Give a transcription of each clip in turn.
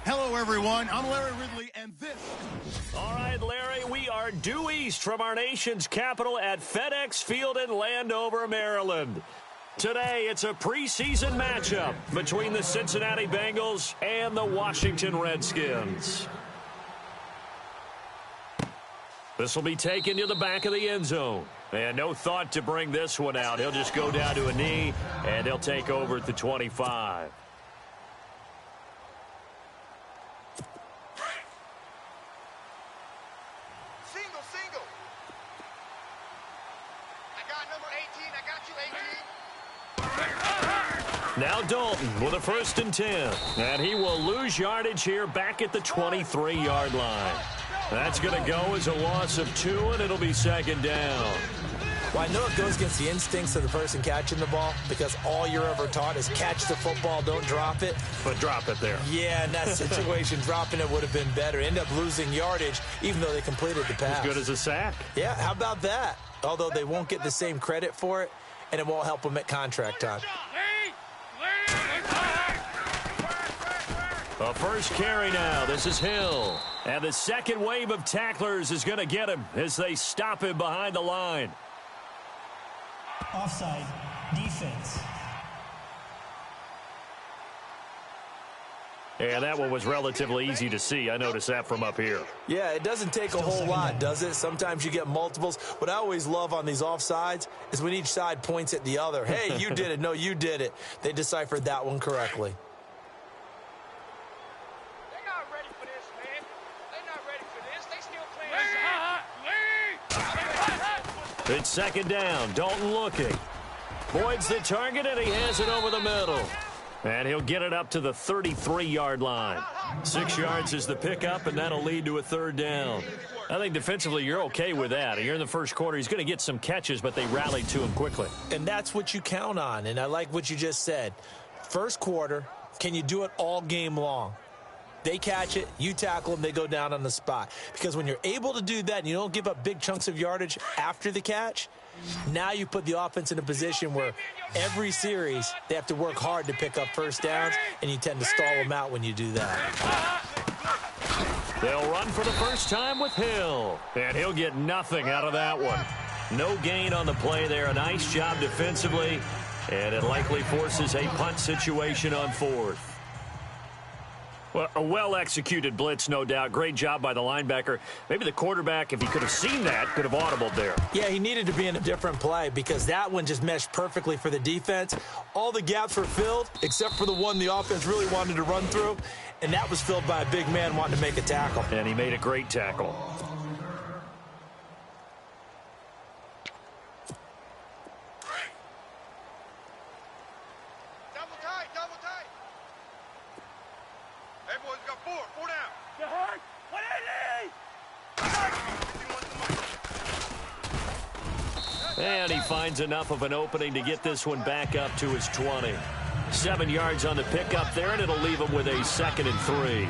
Hello, everyone. I'm Larry Ridley, and this... All right, Larry, we are due east from our nation's capital at FedEx Field in Landover, Maryland. Today, it's a preseason matchup between the Cincinnati Bengals and the Washington Redskins. This will be taken to the back of the end zone. And no thought to bring this one out. He'll just go down to a knee, and he'll take over at the 25. Single. I got number 18. I got you, 18. Now Dalton with a 1st and 10. And he will lose yardage here back at the 23-yard line. That's going to go as a loss of 2, and it'll be 2nd down. Well, I know it goes against the instincts of the person catching the ball because all you're ever taught is catch the football, don't drop it. But drop it there. Yeah, in that situation, dropping it would have been better. End up losing yardage, even though they completed the pass. As good as a sack. Yeah, how about that? Although they won't get the same credit for it, and it won't help them at contract time. A first carry now. This is Hill. And the second wave of tacklers is going to get him as they stop him behind the line. Offside, defense. Yeah, that one was relatively easy to see. I noticed that from up here. Yeah, it doesn't take a whole lot, does it? Sometimes you get multiples. What I always love on these offsides is when each side points at the other. Hey, you did it. No, you did it. They deciphered that one correctly. They're not ready for this, man. They're not ready for this. They still playing. It's 2nd down. Dalton looking. Boyd's the target, and he has it over the middle. And he'll get it up to the 33-yard line. 6 yards is the pickup, and that'll lead to a 3rd down. I think defensively you're okay with that. You're in the first quarter. He's going to get some catches, but they rallied to him quickly. And that's what you count on, and I like what you just said. First quarter, can you do it all game long? They catch it, you tackle them, they go down on the spot. Because when you're able to do that and you don't give up big chunks of yardage after the catch, now you put the offense in a position where every series they have to work hard to pick up first downs, and you tend to stall them out when you do that. They'll run for the first time with Hill, and he'll get nothing out of that one. No gain on the play there. A nice job defensively, and it likely forces a punt situation on 4th. Well, a well-executed blitz, no doubt. Great job by the linebacker. Maybe the quarterback, if he could have seen that, could have audibled there. Yeah, he needed to be in a different play because that one just meshed perfectly for the defense. All the gaps were filled except for the one the offense really wanted to run through, and that was filled by a big man wanting to make a tackle. And he made a great tackle. Double tight. Hey, boys, we got 4 down. And he finds enough of an opening to get this one back up to his 20. 7 yards on the pickup there, and it'll leave him with a 2nd and 3.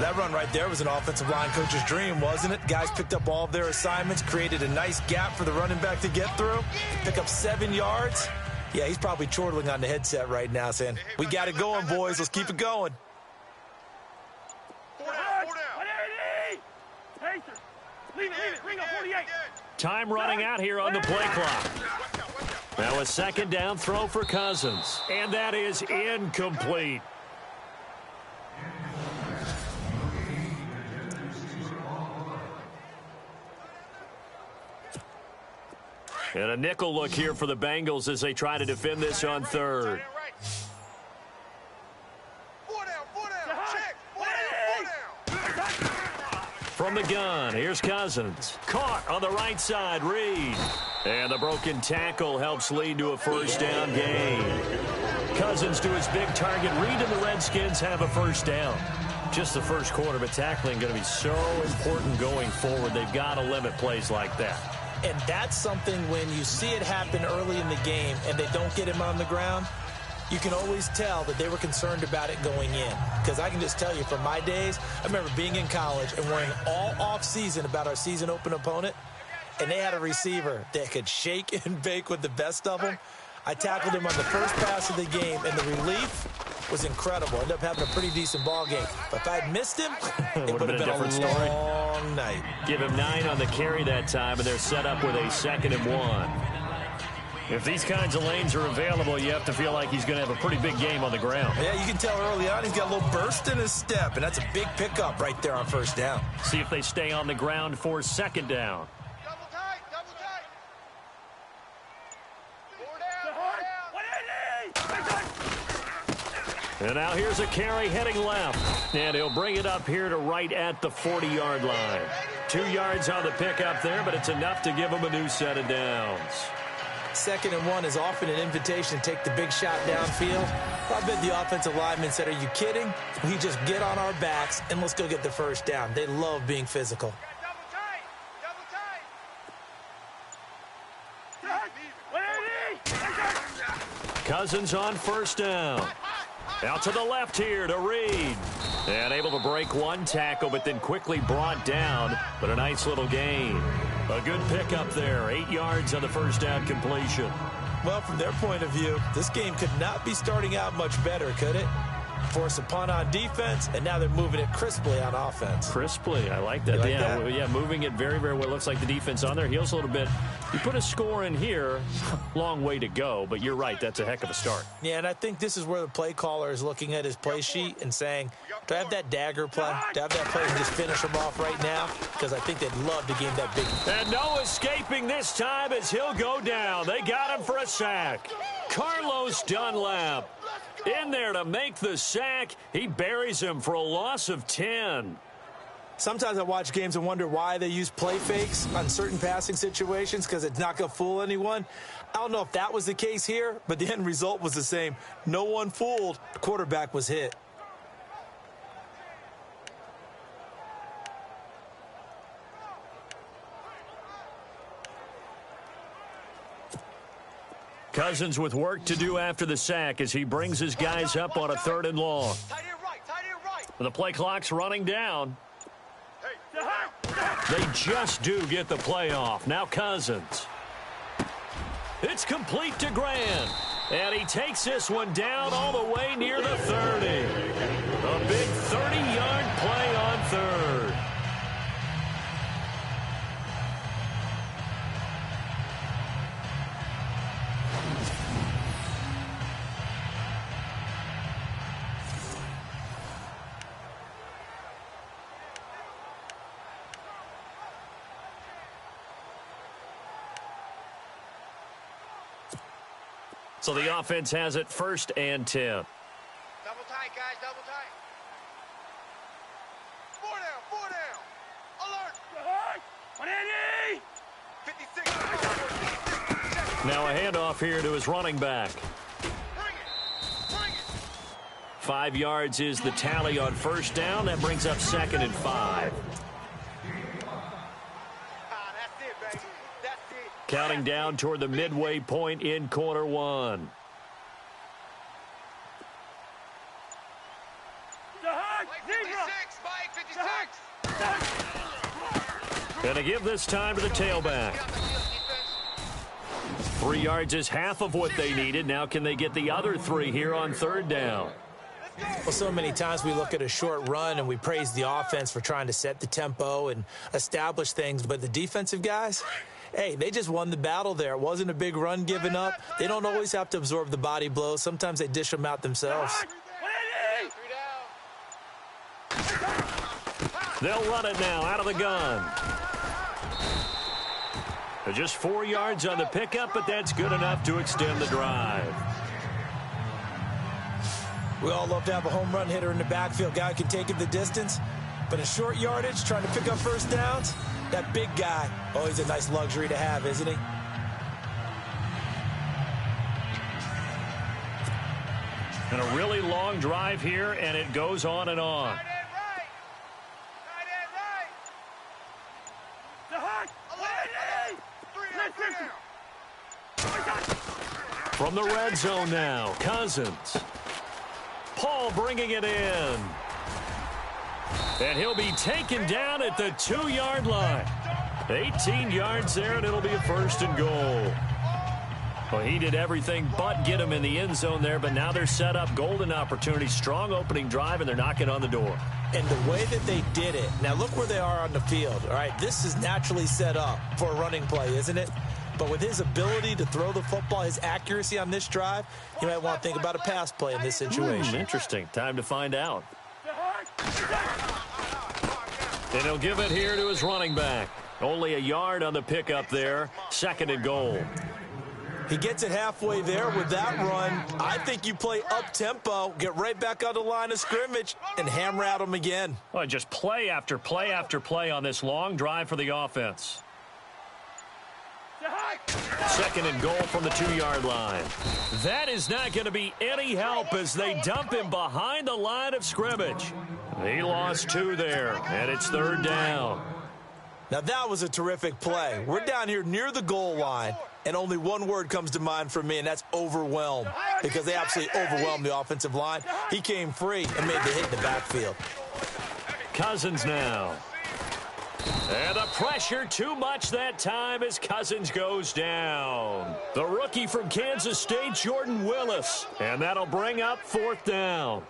That run right there was an offensive line coach's dream, wasn't it? Guys picked up all of their assignments, created a nice gap for the running back to get through, pick up 7 yards. Yeah, he's probably chortling on the headset right now saying, we got it going, boys. Let's keep it going. 4 down. Leave it. Ring up 48. Time running out here on the play clock. Now a 2nd down throw for Cousins. And that is incomplete. And a nickel look here for the Bengals as they try to defend this on 3rd. 4 down. Check. 4 down. From the gun, here's Cousins. Caught on the right side, Reed. And the broken tackle helps lead to a 1st down gain. Cousins to his big target. Reed and the Redskins have a 1st down. Just the first quarter, but tackling going to be so important going forward. They've got to limit plays like that. And that's something when you see it happen early in the game and they don't get him on the ground, you can always tell that they were concerned about it going in. Because I can just tell you from my days, I remember being in college and worrying all off-season about our season open opponent, and they had a receiver that could shake and bake with the best of them. I tackled him on the first pass of the game, and the relief was incredible. Ended up having a pretty decent ball game. But if I had missed him, it would have been a different story. long night. Give him 9 on the carry that time, and they're set up with a 2nd and 1. If these kinds of lanes are available, you have to feel like he's going to have a pretty big game on the ground. Yeah, you can tell early on he's got a little burst in his step, and that's a big pickup right there on first down. See if they stay on the ground for 2nd down. Double tight, double tight. 4 down, 4 down. And now here's a carry heading left. And he'll bring it up here to right at the 40-yard line. 2 yards on the pickup there, but it's enough to give him a new set of downs. 2nd and 1 is often an invitation to take the big shot downfield. I bet the offensive lineman said, are you kidding? We just get on our backs and let's go get the first down. They love being physical. Double tight, double tight. Cousins on first down. Out to the left here to Reed. And able to break one tackle, but then quickly brought down. But a nice little gain. A good pickup there. 8 yards on the first down completion. Well, from their point of view, this game could not be starting out much better, could it? Force a punt on defense, and now they're moving it crisply on offense. Crisply, I like that. You like that? Yeah, moving it very, very well. Looks like the defense on their heels a little bit. You put a score in here, long way to go, but you're right, that's a heck of a start. Yeah, and I think this is where the play caller is looking at his play sheet and saying, do I have that dagger play? Do I have that play and just finish them off right now? Because I think they'd love to game that big. And no escaping this time as he'll go down. They got him for a sack. Carlos Dunlap in there to make the sack. He buries him for a loss of 10. Sometimes I watch games and wonder why they use play fakes on certain passing situations because it's not going to fool anyone. I don't know if that was the case here, but the end result was the same. No one fooled. The quarterback was hit. Cousins with work to do after the sack as he brings his guys up on a 3rd and long. Tight end right, tight end right. The play clock's running down. They just do get the play off. Now Cousins. It's complete to Grant. And he takes this one down all the way near the 30. A big 30-yard play on 3rd. So the offense has it 1st and 10. Double tight, guys, double tight. 4 down, 4 down. Alert. 56. Now a handoff here to his running back. Bring it. 5 yards is the tally on first down. That brings up 2nd and 5. That's it, baby. That's it. Counting down toward the midway point in quarter 1. Mike, 56. Gonna give this time to the tailback. 3 yards is half of what they needed. Now can they get the other 3 here on 3rd down? Well, so many times we look at a short run and we praise the offense for trying to set the tempo and establish things, but the defensive guys, hey, they just won the battle there. It wasn't a big run given up. They don't always have to absorb the body blows. Sometimes they dish them out themselves. They'll run it now out of the gun. Just 4 yards on the pickup, but that's good enough to extend the drive. We all love to have a home run hitter in the backfield, guy who can take it the distance. But in short yardage, trying to pick up first downs, that big guy, oh, he's a nice luxury to have, isn't he? And a really long drive here, and it goes on and on. Tight end right. From the red zone now, Cousins. Paul bringing it in. And he'll be taken down at the 2-yard line. 18 yards there, and it'll be a 1st and goal. Well, he did everything but get him in the end zone there, but now they're set up. Golden opportunity, strong opening drive, and they're knocking on the door. And the way that they did it, now look where they are on the field. All right, this is naturally set up for a running play, isn't it? But with his ability to throw the football, his accuracy on this drive, you might want to think about a pass play in this situation. Interesting. Time to find out. And he'll give it here to his running back. Only a yard on the pickup there. 2nd and goal. He gets it halfway there with that run. I think you play up-tempo, get right back on the line of scrimmage, and hammer at him again. Oh, just play after play after play on this long drive for the offense. 2nd and goal from the 2-yard line. That is not going to be any help as they dump him behind the line of scrimmage. He lost 2 there, and it's 3rd down. Now, that was a terrific play. We're down here near the goal line, and only one word comes to mind for me, and that's overwhelmed, because they absolutely overwhelmed the offensive line. He came free and made the hit in the backfield. Cousins now. And the pressure too much that time as Cousins goes down. The rookie from Kansas State, Jordan Willis. And that'll bring up 4th down.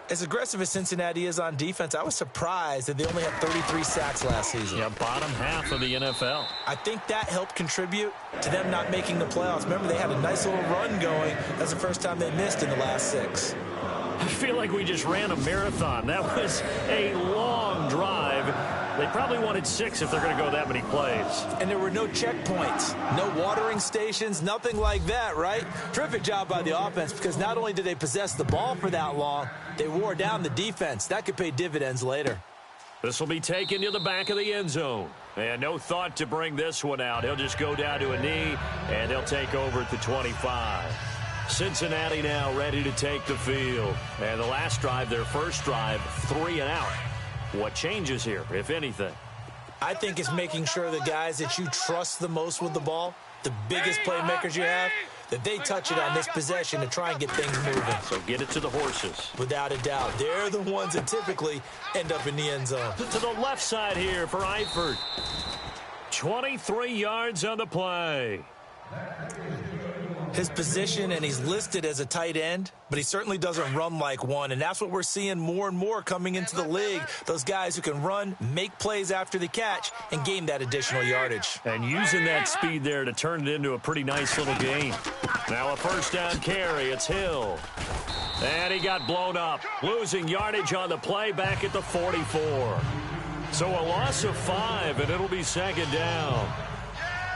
As aggressive as Cincinnati is on defense, I was surprised that they only had 33 sacks last season. Yeah, bottom half of the NFL. I think that helped contribute to them not making the playoffs. Remember, they had a nice little run going. That's the first time they missed in the last 6. I feel like we just ran a marathon. That was a long drive. They probably wanted 6 if they're going to go that many plays. And there were no checkpoints, no watering stations, nothing like that, right? Terrific job by the offense, because not only did they possess the ball for that long, they wore down the defense. That could pay dividends later. This will be taken to the back of the end zone. And no thought to bring this one out. He'll just go down to a knee, and he'll take over at the 25. Cincinnati now ready to take the field. And the last drive, their first drive, 3 and out. What changes here, if anything? I think it's making sure the guys that you trust the most with the ball, the biggest playmakers you have, that they touch it on this possession to try and get things moving. So get it to the horses. Without a doubt. They're the ones that typically end up in the end zone. To the left side here for Eifert. 23 yards on the play. His position, and he's listed as a tight end, but he certainly doesn't run like one, and that's what we're seeing more and more coming into the league. Those guys who can run, make plays after the catch, and gain that additional yardage. And using that speed there to turn it into a pretty nice little gain. Now a first down carry. It's Hill. And he got blown up. Losing yardage on the play back at the 44. So a loss of 5, and it'll be 2nd down.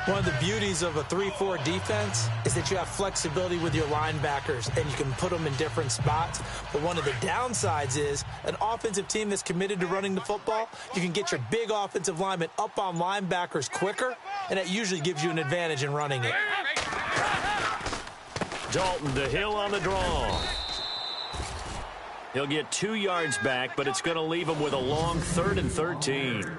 One of the beauties of a 3-4 defense is that you have flexibility with your linebackers, and you can put them in different spots. But one of the downsides is an offensive team that's committed to running the football, you can get your big offensive linemen up on linebackers quicker, and that usually gives you an advantage in running it. Dalton to Hill on the draw. He'll get 2 yards back, but it's going to leave him with a long 3rd and 13.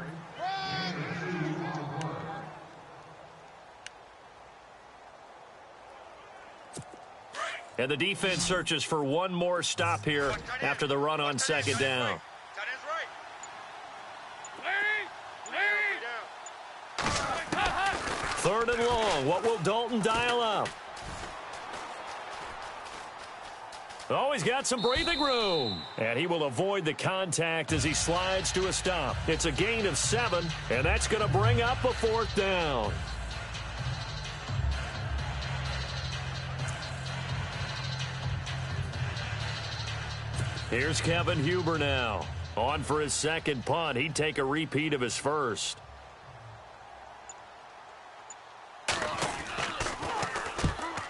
And the defense searches for one more stop here after the run on 2nd down. 3rd and long. What will Dalton dial up? Oh, he's got some breathing room. And he will avoid the contact as he slides to a stop. It's a gain of 7, and that's going to bring up a 4th down. Here's Kevin Huber now. On for his 2nd punt. He'd take a repeat of his first.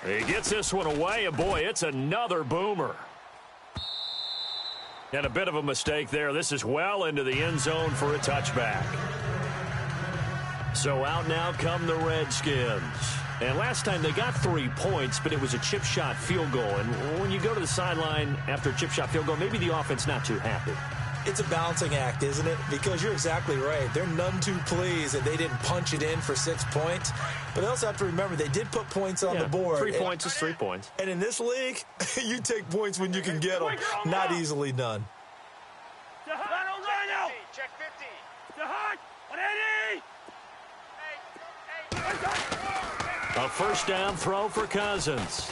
He gets this one away, and boy, it's another boomer. And a bit of a mistake there. This is well into the end zone for a touchback. So out now come the Redskins. And last time they got 3 points, but it was a chip shot field goal. And when you go to the sideline after a chip shot field goal, maybe the offense not too happy. It's a balancing act, isn't it? Because you're exactly right. They're none too pleased that they didn't punch it in for 6 points. But they also have to remember they did put points on the board. 3 points is 3 points. And in this league, you take points when you can get them. Not easily done. Check 50. 180. A first down throw for Cousins.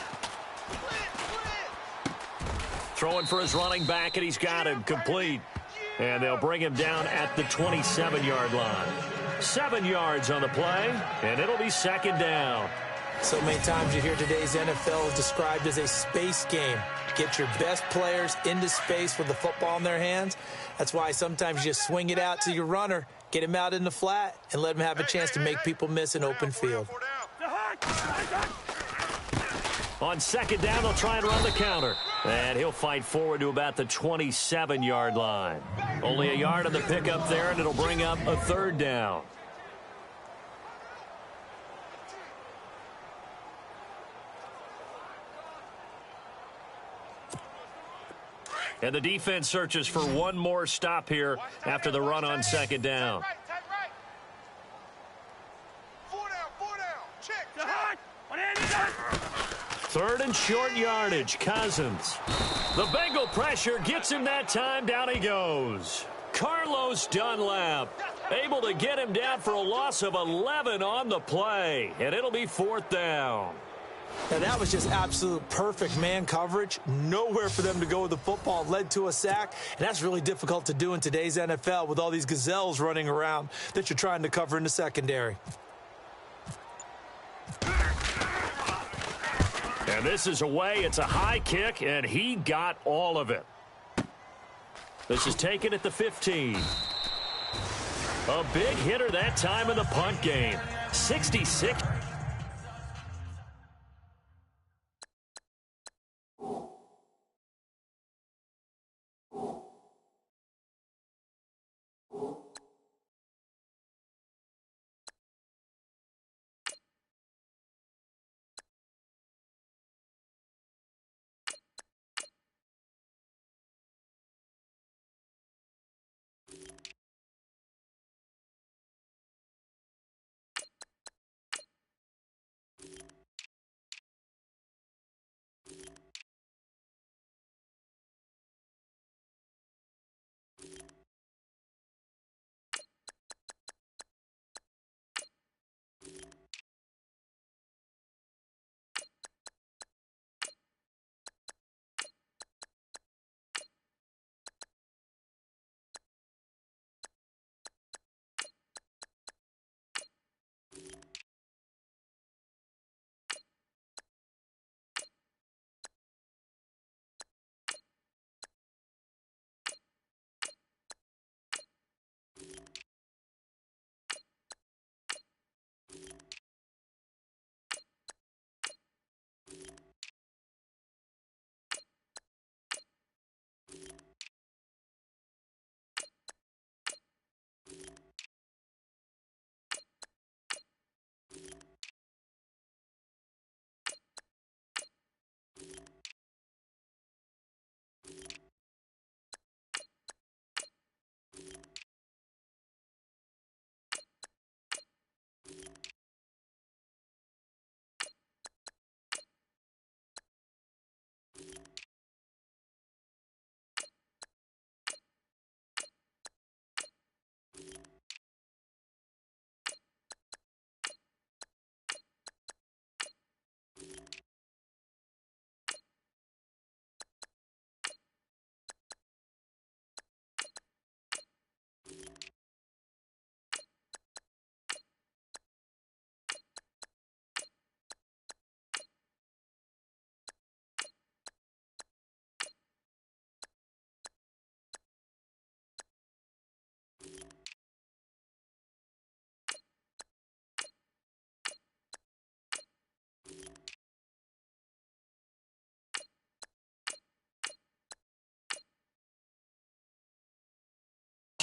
Throwing for his running back, and he's got him complete. And they'll bring him down at the 27-yard line. 7 yards on the play, and it'll be second down. So many times you hear today's NFL is described as a space game. Get your best players into space with the football in their hands. That's why sometimes you just swing it out to your runner, get him out in the flat, and let him have a chance to make people miss an open field. On second down, they'll try and run the counter. And he'll fight forward to about the 27-yard line. Only a yard on the pickup there, and it'll bring up a third down. And the defense searches for one more stop here after the run on second down. Third and short yardage, Cousins. The Bengal pressure gets him that time. Down he goes. Carlos Dunlap able to get him down for a loss of 11 on the play. And it'll be fourth down. Now, that was just absolute perfect man coverage. Nowhere for them to go with the football. Led to a sack, and that's really difficult to do in today's NFL with all these gazelles running around that you're trying to cover in the secondary. And this is away. It's a high kick, and he got all of it. This is taken at the 15. A big hitter that time in the punt game. 66.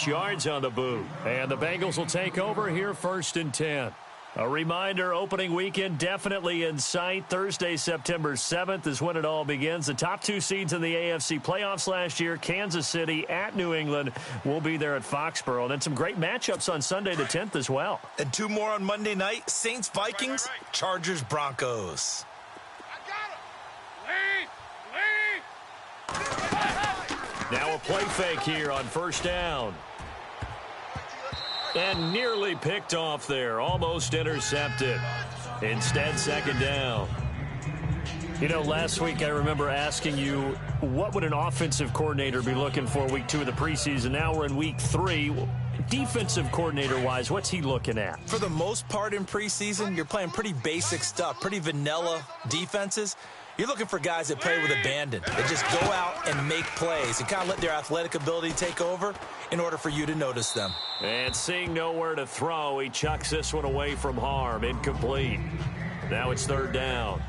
Yards on the boot. And the Bengals will take over here first and 10. A reminder, opening weekend definitely in sight. Thursday, September 7th is when it all begins. The top two seeds in the AFC playoffs last year, Kansas City at New England, will be there at Foxborough. And then some great matchups on Sunday the 10th as well. And two more on Monday night, Saints-Vikings, Chargers-Broncos. Now a play fake here on first down. And nearly picked off there, almost intercepted. Instead, second down. You know, last week I remember asking you, what would an offensive coordinator be looking for week 2 of the preseason? Now we're in week 3. Defensive coordinator-wise, what's he looking at? For the most part in preseason, you're playing pretty basic stuff, pretty vanilla defenses. You're looking for guys that play with abandon, that just go out and make plays and kind of let their athletic ability take over in order for you to notice them. And seeing nowhere to throw, he chucks this one away from harm. Incomplete. Now it's third down.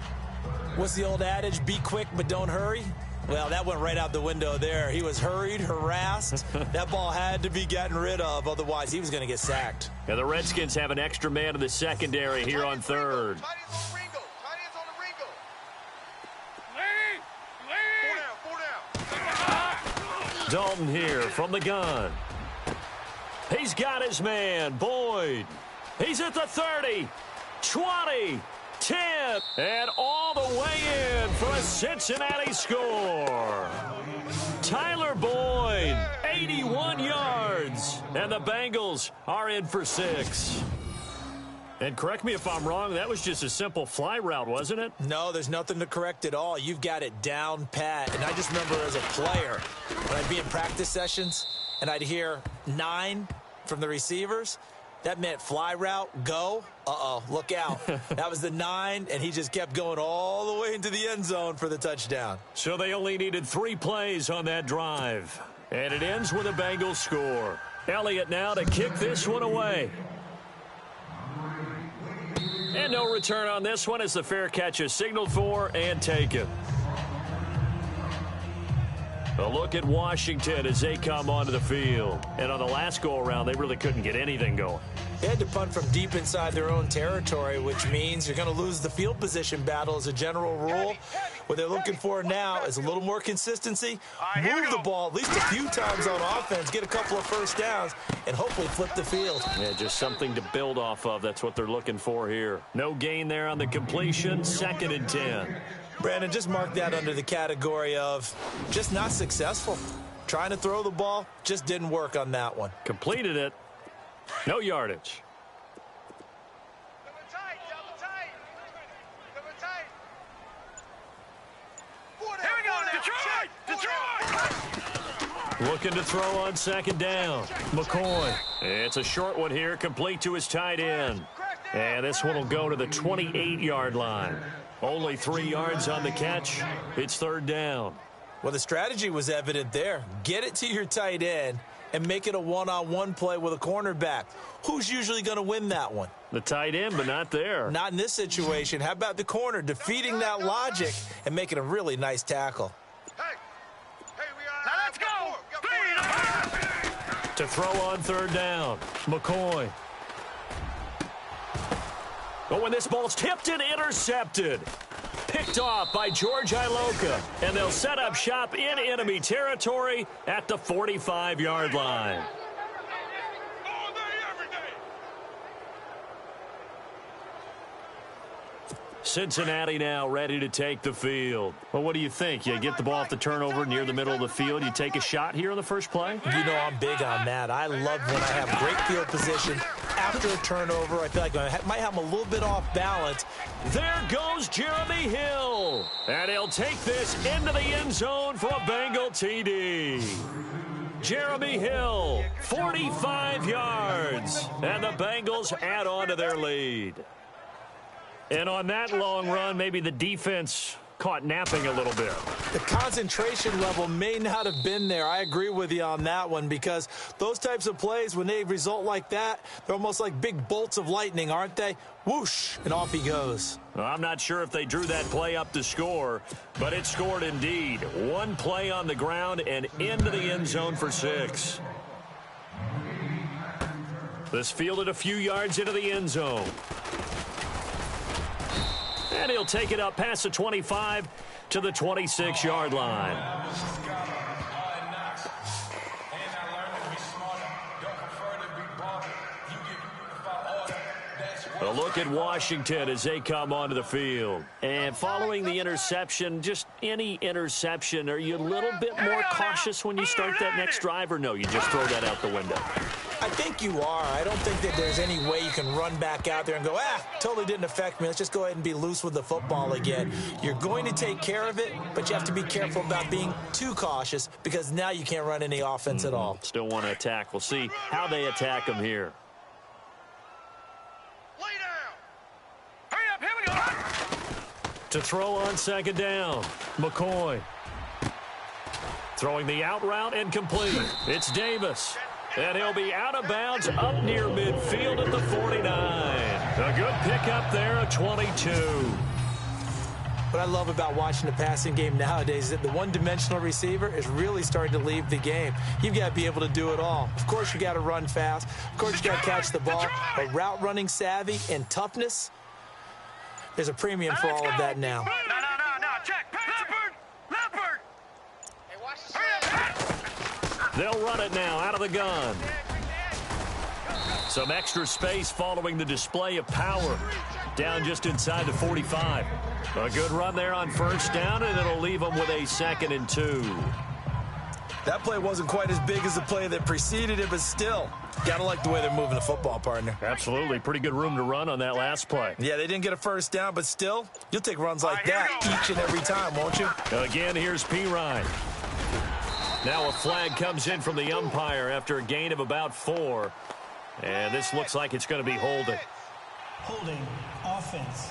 What's the old adage? Be quick, but don't hurry. Well, that went right out the window there. He was hurried, harassed. That ball had to be gotten rid of, otherwise he was going to get sacked. Now the Redskins have an extra man in the secondary here on third. Dalton here from the gun. He's got his man, Boyd. He's at the 30, 20, 10, and all the way in for a Cincinnati score. Tyler Boyd, 81 yards, and the Bengals are in for 6. And correct me if I'm wrong, that was just a simple fly route, wasn't it? No, there's nothing to correct at all. You've got it down pat. And I just remember as a player, when I'd be in practice sessions and I'd hear 9 from the receivers, that meant fly route, go. Look out. That was the 9, and he just kept going all the way into the end zone for the touchdown. So they only needed 3 plays on that drive. And it ends with a Bengals score. Elliott now to kick this one away. And no return on this one as the fair catch is signaled for and taken. A look at Washington as they come onto the field. And on the last go-around, they really couldn't get anything going. They had to punt from deep inside their own territory, which means you're going to lose the field position battle as a general rule. What they're looking for now is a little more consistency, move the ball at least a few times on offense, get a couple of first downs, and hopefully flip the field. Yeah, just something to build off of. That's what they're looking for here. No gain there on the completion, 2nd and 10. Brandon, just mark that under the category of just not successful. Trying to throw the ball, just didn't work on that one. Completed it. No yardage. Looking to throw on 2nd down. McCoy. It's a short one here, complete to his tight end. And this one will go to the 28-yard line. Only 3 yards on the catch. It's 3rd down. Well, the strategy was evident there. Get it to your tight end and make it a one-on-one play with a cornerback. Who's usually going to win that one? The tight end, but not there. Not in this situation. How about the corner defeating that logic and making a really nice tackle? Now let's go! To throw on 3rd down, McCoy. But when this ball's tipped and intercepted, picked off by George Iloka, and they'll set up shop in enemy territory at the 45-yard line. Cincinnati now ready to take the field. Well, what do you think? You get the ball off the turnover near the middle of the field. You take a shot here on the first play? You know I'm big on that. I love when I have great field position after a turnover. I feel like I might have them a little bit off balance. There goes Jeremy Hill. And he'll take this into the end zone for a Bengal TD. Jeremy Hill, 45 yards. And the Bengals add on to their lead. And on that long run, maybe the defense caught napping a little bit. The concentration level may not have been there. I agree with you on that one, because those types of plays, when they result like that, they're almost like big bolts of lightning, aren't they? Whoosh, and off he goes. Well, I'm not sure if they drew that play up to score, but it scored indeed. One play on the ground and into the end zone for 6. This fielded a few yards into the end zone. And he'll take it up past the 25 to the 26-yard line. A look at Washington as they come onto the field. And following the interception, just any interception, are you a little bit more cautious when you start that next drive, or no, you just throw that out the window? I think you are. I don't think that there's any way you can run back out there and go, totally didn't affect me. Let's just go ahead and be loose with the football again. You're going to take care of it, but you have to be careful about being too cautious because now you can't run any offense at all. Still want to attack. We'll see how they attack them here. Lay down. Hurry up, here we go. To throw on second down, McCoy. Throwing the out route and complete. It's Davis. And he'll be out of bounds up near midfield at the 49. A good pickup there, a 22. What I love about watching the passing game nowadays is that the one-dimensional receiver is really starting to leave the game. You've got to be able to do it all. Of course, you got to run fast. Of course, you got to catch the ball. But route running savvy and toughness, there's a premium for all of that now. No. Check. Leopard. Hey, watch the snap. They'll run it now out of the gun. Some extra space following the display of power. Down just inside the 45. A good run there on first down, and it'll leave them with a 2nd and 2. That play wasn't quite as big as the play that preceded it, but still, got to like the way they're moving the football, partner. Absolutely. Pretty good room to run on that last play. Yeah, they didn't get a first down, but still, you'll take runs like that each and every time, won't you? Again, here's P. Ryan. Now a flag comes in from the umpire after a gain of about 4. And this looks like it's going to be holding. Holding offense.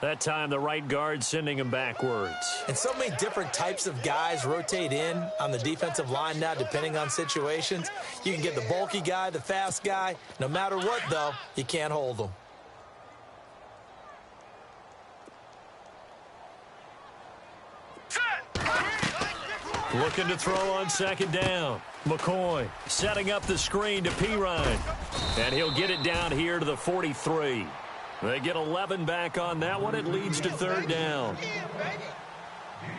That time, the right guard sending him backwards. And so many different types of guys rotate in on the defensive line now, depending on situations. You can get the bulky guy, the fast guy. No matter what, though, you can't hold them. Looking to throw on second down. McCoy setting up the screen to P. Ryan. And he'll get it down here to the 43. They get 11 back on that one. It leads to third down.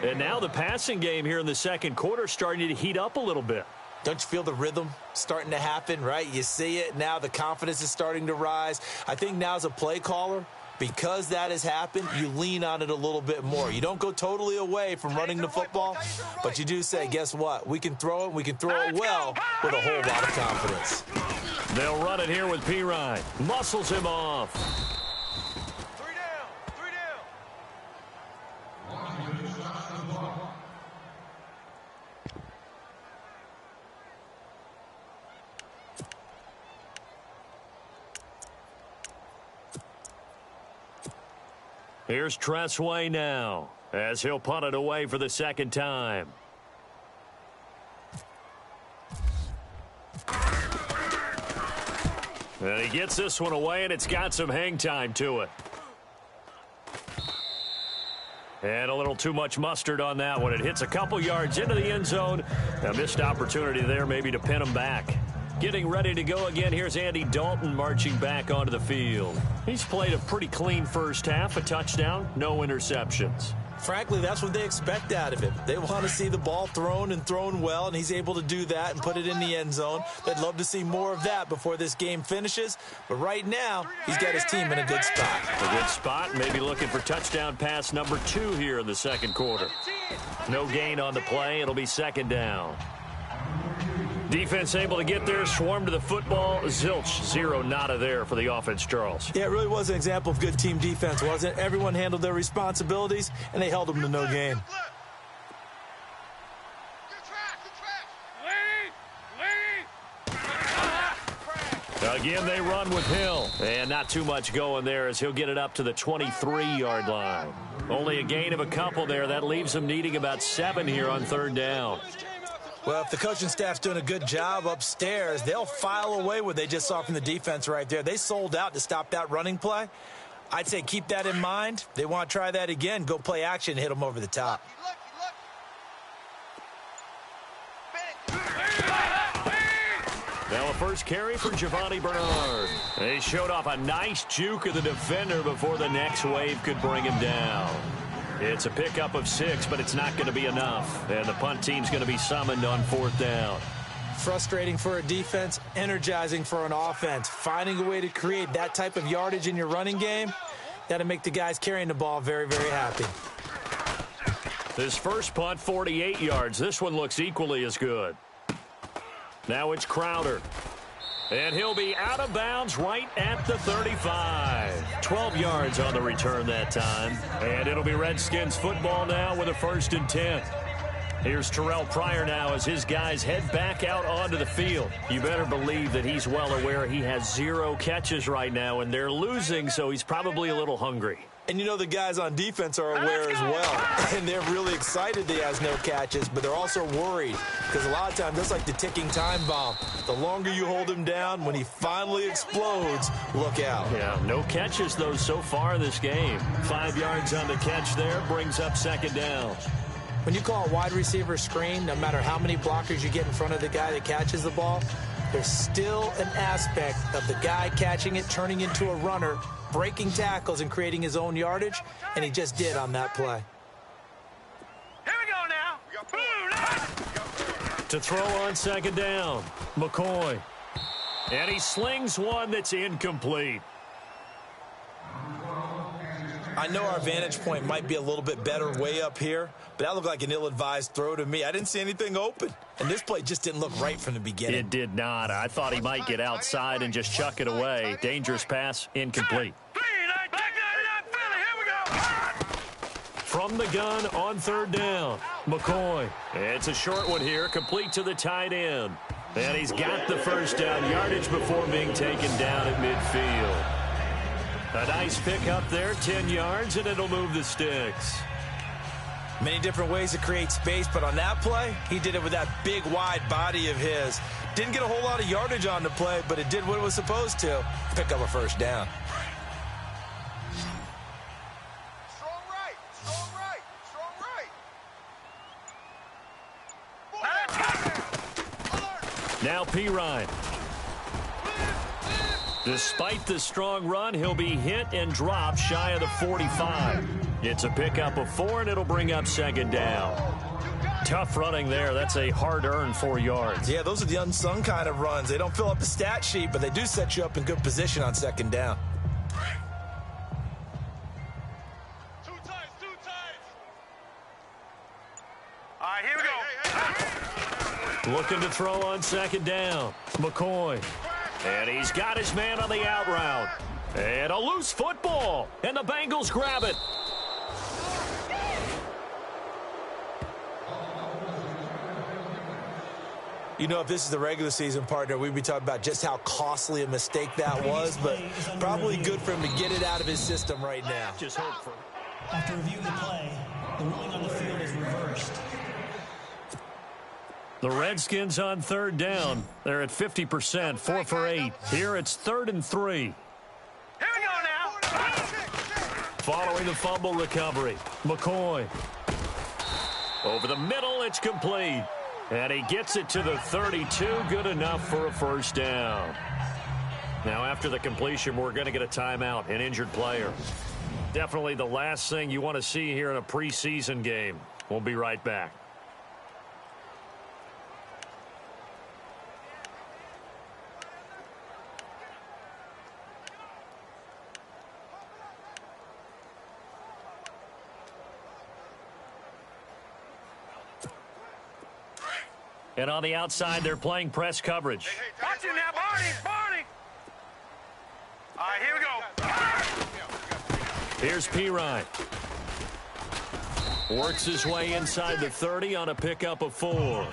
And now the passing game here in the second quarter starting to heat up a little bit. Don't you feel the rhythm starting to happen, right? You see it. Now the confidence is starting to rise. I think now as a play caller, because that has happened, you lean on it a little bit more. You don't go totally away from running the football, but you do say, guess what? We can throw it. We can throw it well with a whole lot of confidence. They'll run it here with P. Ryan. Muscles him off. 3 down. Here's Tressway now as he'll punt it away for the second time. And he gets this one away, and it's got some hang time to it. And a little too much mustard on that one. It hits a couple yards into the end zone. A missed opportunity there maybe to pin him back. Getting ready to go again. Here's Andy Dalton marching back onto the field. He's played a pretty clean first half, a touchdown, no interceptions. Frankly, that's what they expect out of him. They want to see the ball thrown and thrown well, and he's able to do that and put it in the end zone. They'd love to see more of that before this game finishes. But right now, he's got his team in a good spot. A good spot, maybe looking for touchdown pass number 2 here in the second quarter. No gain on the play. It'll be second down. Defense able to get there, swarm to the football. Zilch, 0 nada there for the offense, Charles. Yeah, it really was an example of good team defense, wasn't it? Everyone handled their responsibilities, and they held them to no gain. Again, they run with Hill. And not too much going there as he'll get it up to the 23-yard line. Only a gain of a couple there. That leaves him needing about 7 here on third down. Well, if the coaching staff's doing a good job upstairs, they'll file away what they just saw from the defense right there. They sold out to stop that running play. I'd say keep that in mind. They want to try that again. Go play action, hit them over the top. Now a first carry for Giovanni Bernard. They showed off a nice juke of the defender before the next wave could bring him down. It's a pickup of 6, but it's not going to be enough. And the punt team's going to be summoned on fourth down. Frustrating for a defense, energizing for an offense. Finding a way to create that type of yardage in your running game, that'll make the guys carrying the ball very, very happy. His first punt, 48 yards. This one looks equally as good. Now it's Crowder. And he'll be out of bounds right at the 35. 12 yards on the return that time. And it'll be Redskins football now with a 1st and 10. Here's Terrell Pryor now as his guys head back out onto the field. You better believe that he's well aware he has 0 catches right now, and they're losing, so he's probably a little hungry. And you know the guys on defense are aware as well. And they're really excited that he has no catches, but they're also worried because a lot of times that's like the ticking time bomb. The longer you hold him down, when he finally explodes, look out. Yeah, no catches, though, so far in this game. 5 yards on the catch there, brings up 2nd down. When you call a wide receiver screen, no matter how many blockers you get in front of the guy that catches the ball, there's still an aspect of the guy catching it, turning into a runner, breaking tackles and creating his own yardage, and he just did on that play. Here we go now. To throw on 2nd down, McCoy. And he slings one that's incomplete. I know our vantage point might be a little bit better way up here, but that looked like an ill-advised throw to me. I didn't see anything open, and this play just didn't look right from the beginning. It did not. I thought he might get outside and just chuck it away. Dangerous pass, incomplete. From the gun on 3rd down, McCoy. It's a short one here, complete to the tight end. And he's got the 1st down yardage before being taken down at midfield. A nice pickup there, 10 yards, and it'll move the sticks. Many different ways to create space, but on that play, he did it with that big, wide body of his. Didn't get a whole lot of yardage on the play, but it did what it was supposed to, pick up a 1st down. Strong right, strong right, strong right. Now Pirine. Despite the strong run, he'll be hit and dropped shy of the 45. It's a pickup of 4, and it'll bring up 2nd down. Tough running there. That's a hard-earned 4 yards. Yeah, those are the unsung kind of runs. They don't fill up the stat sheet, but they do set you up in good position on 2nd down. Two times. All right, here we go. Looking to throw on 2nd down. McCoy. And he's got his man on the out route. And a loose football. And the Bengals grab it. You know, if this is the regular season, partner, we'd be talking about just how costly a mistake that was, but probably good for him to get it out of his system right now. Just hope for. After reviewing the play, the ruling on the field is reversed. The Redskins on 3rd down. They're at 50%, 4 for 8. Here it's 3rd and 3. Here we go now. Following the fumble recovery, McCoy. Over the middle, it's complete. And he gets it to the 32, good enough for a 1st down. Now after the completion, we're going to get a timeout, an injured player. Definitely the last thing you want to see here in a preseason game. We'll be right back. And on the outside, they're playing press coverage. Watch it now, Barney. All right, here we go. Here's Pirine. Works his way inside the 30 on a pickup of 4.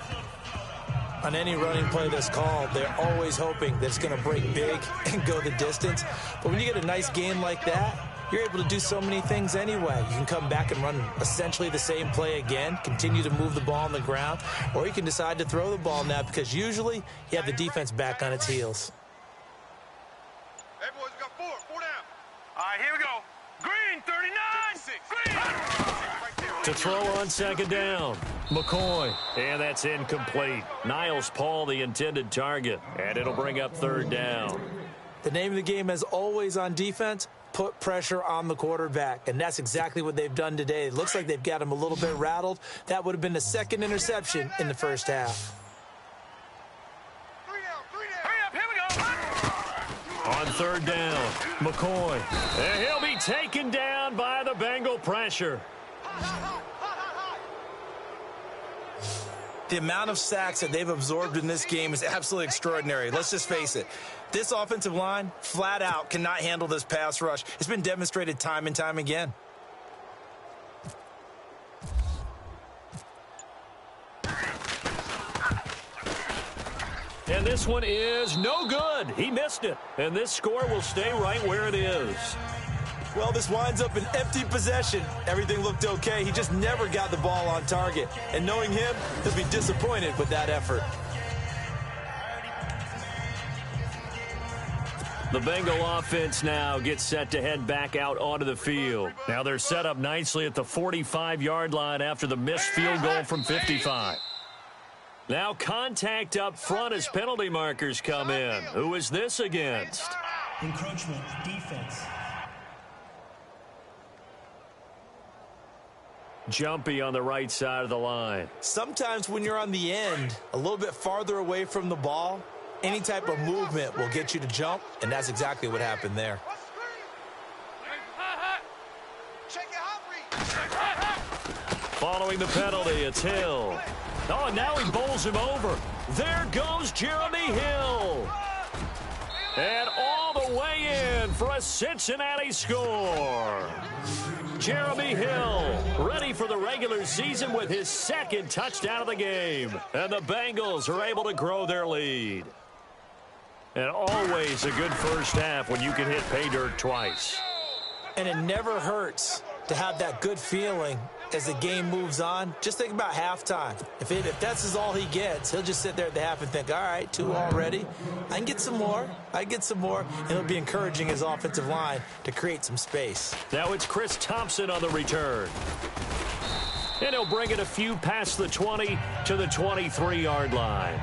On any running play that's called, they're always hoping that it's going to break big and go the distance. But when you get a nice gain like that, you're able to do so many things anyway. You can come back and run essentially the same play again, continue to move the ball on the ground, or you can decide to throw the ball now because usually you have the defense back on its heels. Hey, boys, we got 4 down. All right, here we go. Green, 39. Green. To throw on 2nd down, McCoy. And that's incomplete. Niles Paul, the intended target. And it'll bring up 3rd down. The name of the game, as always on defense, put pressure on the quarterback, and that's exactly what they've done today. It looks like they've got him a little bit rattled. That would have been the 2nd interception in the 1st half. 3 down. Hurry up, here we go. On 3rd down, McCoy. And he'll be taken down by the Bengal pressure. The amount of sacks that they've absorbed in this game is absolutely extraordinary. Let's just face it. This offensive line, flat out, cannot handle this pass rush. It's been demonstrated time and time again. And this one is no good. He missed it. And this score will stay right where it is. Well, this winds up an empty possession. Everything looked okay. He just never got the ball on target. And knowing him, he'll be disappointed with that effort. The Bengal offense now gets set to head back out onto the field. Now they're set up nicely at the 45-yard line after the missed field goal from 55. Now contact up front as penalty markers come in. Who is this against? Encroachment, defense. Jumpy on the right side of the line. Sometimes when you're on the end, a little bit farther away from the ball, any type of movement will get you to jump, and that's exactly what happened there. Following the penalty, it's Hill. Oh, and now he bowls him over. There goes Jeremy Hill. And all the way in for a Cincinnati score. Jeremy Hill ready for the regular season with his second touchdown of the game. And the Bengals are able to grow their lead. And always a good first half when you can hit pay dirt twice. And it never hurts to have that good feeling as the game moves on. Just think about halftime. If that's all he gets, he'll just sit there at the half and think, all right, 2 already. I can get some more. And he'll be encouraging his offensive line to create some space. Now it's Chris Thompson on the return. And he'll bring it a few past the 20 to the 23-yard line.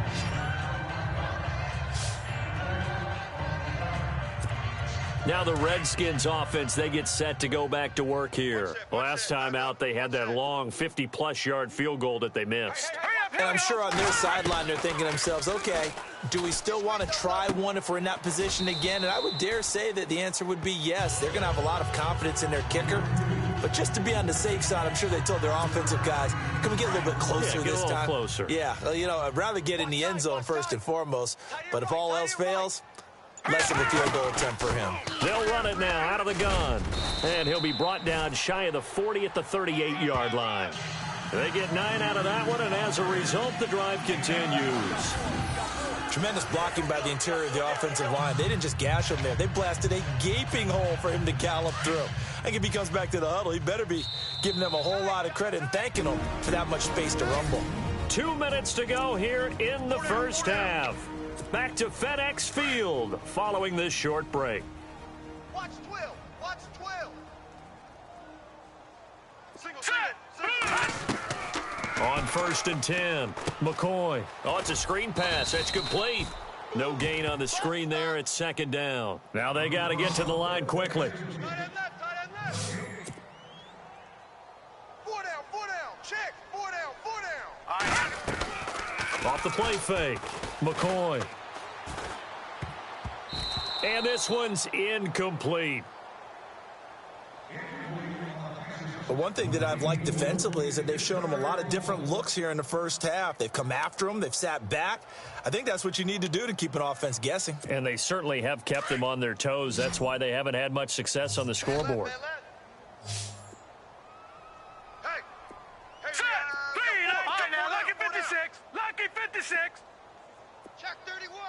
Now the Redskins offense, they get set to go back to work here. Last time out, they had that long 50-plus yard field goal that they missed. And I'm sure on their sideline, they're thinking to themselves, okay, do we still want to try one if we're in that position again? And I would dare say that the answer would be yes. They're going to have a lot of confidence in their kicker. But just to be on the safe side, I'm sure they told their offensive guys, can we get a little bit closer this time? Closer. Yeah, I'd rather get in the end zone first and foremost. But if all else fails, less of a field goal attempt for him. They'll run it now out of the gun. And he'll be brought down shy of the 40 at the 38-yard line. They get 9 out of that one, and as a result, the drive continues. Tremendous blocking by the interior of the offensive line. They didn't just gash him there. They blasted a gaping hole for him to gallop through. I think if he comes back to the huddle, he better be giving them a whole lot of credit and thanking them for that much space to rumble. 2 minutes to go here in the first half. Back to FedEx Field following this short break. Watch 12. Watch 12. Single. On 1st and 10, McCoy. Oh, it's a screen pass. That's complete. No gain on the screen there. It's 2nd down. Now they got to get to the line quickly. Tight end left. 4 down. Check. 4 down. Off the play fake. McCoy. And this one's incomplete. But one thing that I've liked defensively is that they've shown them a lot of different looks here in the first half. They've come after them. They've sat back. I think that's what you need to do to keep an offense guessing. And they certainly have kept them on their toes. That's why they haven't had much success on the scoreboard. Hey, Lucky 56. Lucky 56. Check 31.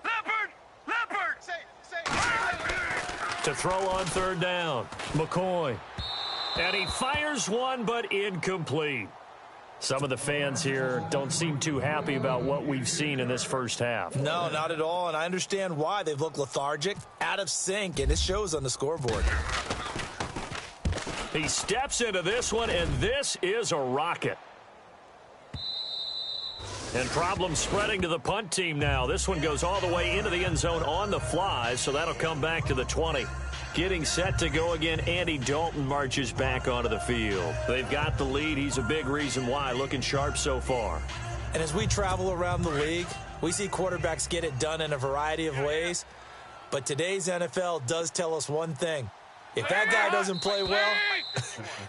Leopard. Say. To throw on 3rd down, McCoy. And he fires one, but incomplete. Some of the fans here don't seem too happy about what we've seen in this first half. No, not at all, and I understand why. They've looked lethargic, out of sync, and it shows on the scoreboard. He steps into this one, and this is a rocket. And problems spreading to the punt team now. This one goes all the way into the end zone on the fly, so that'll come back to the 20. Getting set to go again, Andy Dalton marches back onto the field. They've got the lead. He's a big reason why. Looking sharp so far. And as we travel around the league, we see quarterbacks get it done in a variety of ways. But today's NFL does tell us one thing. If that guy doesn't play well,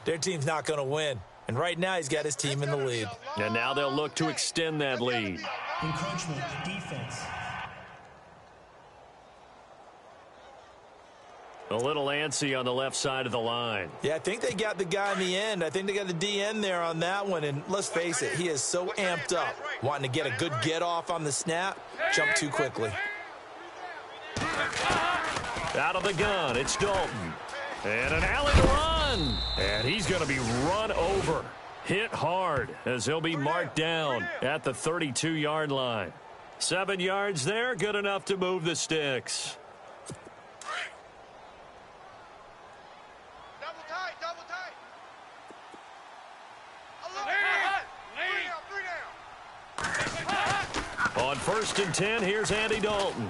their team's not going to win. And right now he's got his team in the lead. And now they'll look to extend that lead. Encroachment, defense. A little antsy on the left side of the line. Yeah, I think they got the guy in the end. I think they got the DN there on that one. And let's face it, he is so amped up, wanting to get a good get off on the snap, jump too quickly. Out of the gun, it's Dalton. And an alley to run. And he's going to be run over. Hit hard as he'll be marked down at the 32-yard line. 7 yards there, good enough to move the sticks. Double tight. On 1st and 10, here's Andy Dalton.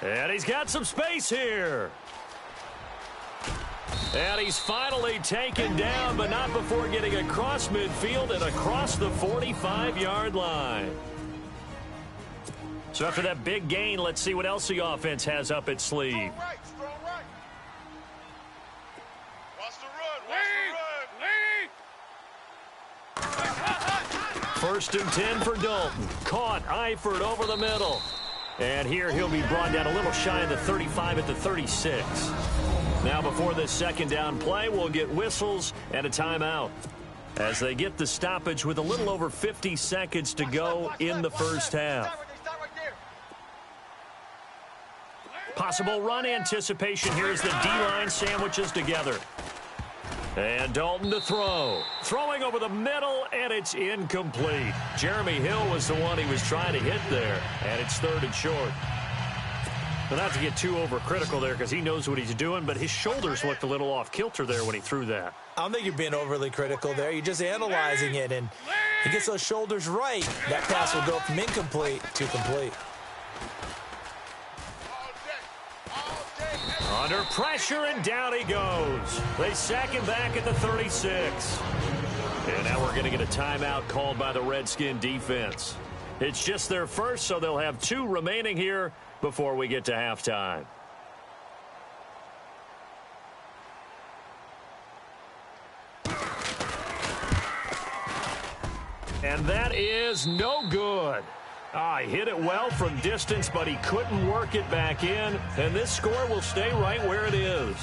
And he's got some space here. And he's finally taken down, but not before getting across midfield and across the 45-yard line. So after that big gain, let's see what else the offense has up its sleeve. Strong right. Watch the run. 1st and 10 for Dalton. Caught Eifert over the middle. And here he'll be brought down a little shy of the 35 at the 36. Now before this second down play, we'll get whistles and a timeout as they get the stoppage with a little over 50 seconds to go in the first half. Possible run anticipation here as the D-line sandwiches together. And Dalton to throw. Throwing over the middle, and it's incomplete. Jeremy Hill was the one he was trying to hit there, and it's 3rd and short. But not to get too overcritical there because he knows what he's doing, but his shoulders looked a little off kilter there when he threw that. I don't think you're being overly critical there. You're just analyzing it, and he gets those shoulders right. That pass will go from incomplete to complete. Under pressure, and down he goes. They sack him back at the 36. And now we're going to get a timeout called by the Redskin defense. It's just their first, so they'll have 2 remaining here before we get to halftime. And that is no good. He hit it well from distance, but he couldn't work it back in, and this score will stay right where it is.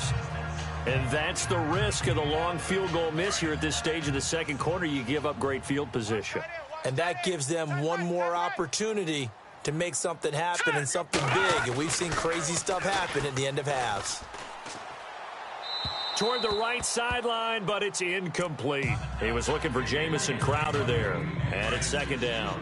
And that's the risk of the long field goal miss here at this stage of the second quarter. You give up great field position. And that gives them one more opportunity to make something happen and something big, and we've seen crazy stuff happen at the end of halves. Toward the right sideline, but it's incomplete. He was looking for Jamison Crowder there, and it's 2nd down.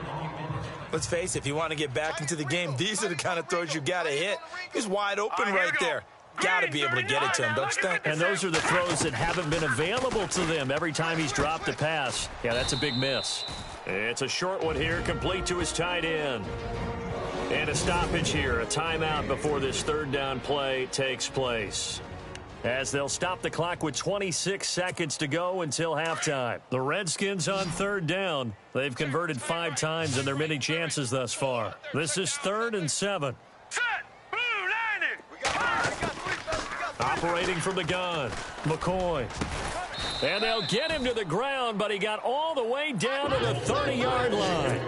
Let's face it, if you want to get back into the game, these are the kind of throws you got to hit. He's wide open right there. Got to be able to get it to him, don't you think? And those are the throws that haven't been available to them every time he's dropped a pass. Yeah, that's a big miss. It's a short one here, complete to his tight end. And a stoppage here, a timeout before this 3rd down play takes place, as they'll stop the clock with 26 seconds to go until halftime. The Redskins on 3rd down. They've converted 5 times in their many chances thus far. This is 3rd and 7. Set! Blue 90! Operating from the gun, McCoy. And they'll get him to the ground, but he got all the way down to the 30-yard line.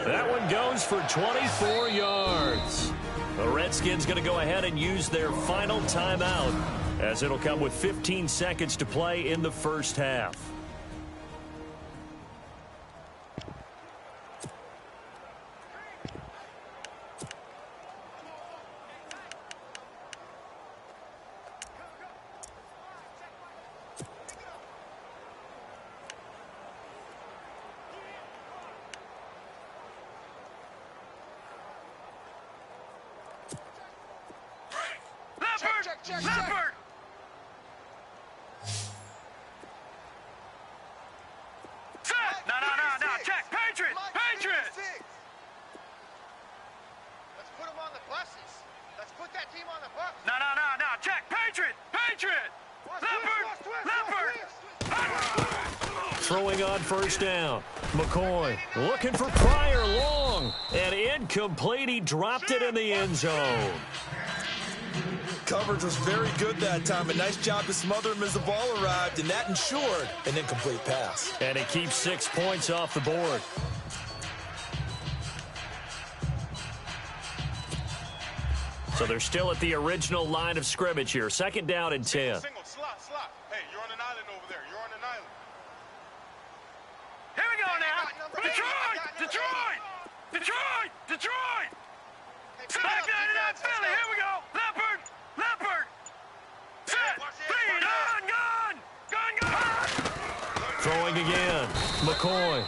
That one goes for 24 yards. The Redskins going to go ahead and use their final timeout, as it'll come with 15 seconds to play in the first half. Leopard! Set! No, check! Patriot! Let's put them on the buses. Let's put that team on the bus. No, check! Patriot! Leopard! Throwing on 1st down. McCoy looking for Pryor long. And incomplete. He dropped it in the end zone. Coverage was very good that time. A nice job to smother him as the ball arrived, and that ensured an incomplete pass. And it keeps 6 points off the board. So they're still at the original line of scrimmage here. Second down and 10. Single, slot. Hey, you're on an island over there. You're on an island. Here we go now. Detroit! Back 99 Philly. Here we go. Leopard. Set. Feed. Gun. Throwing again. McCoy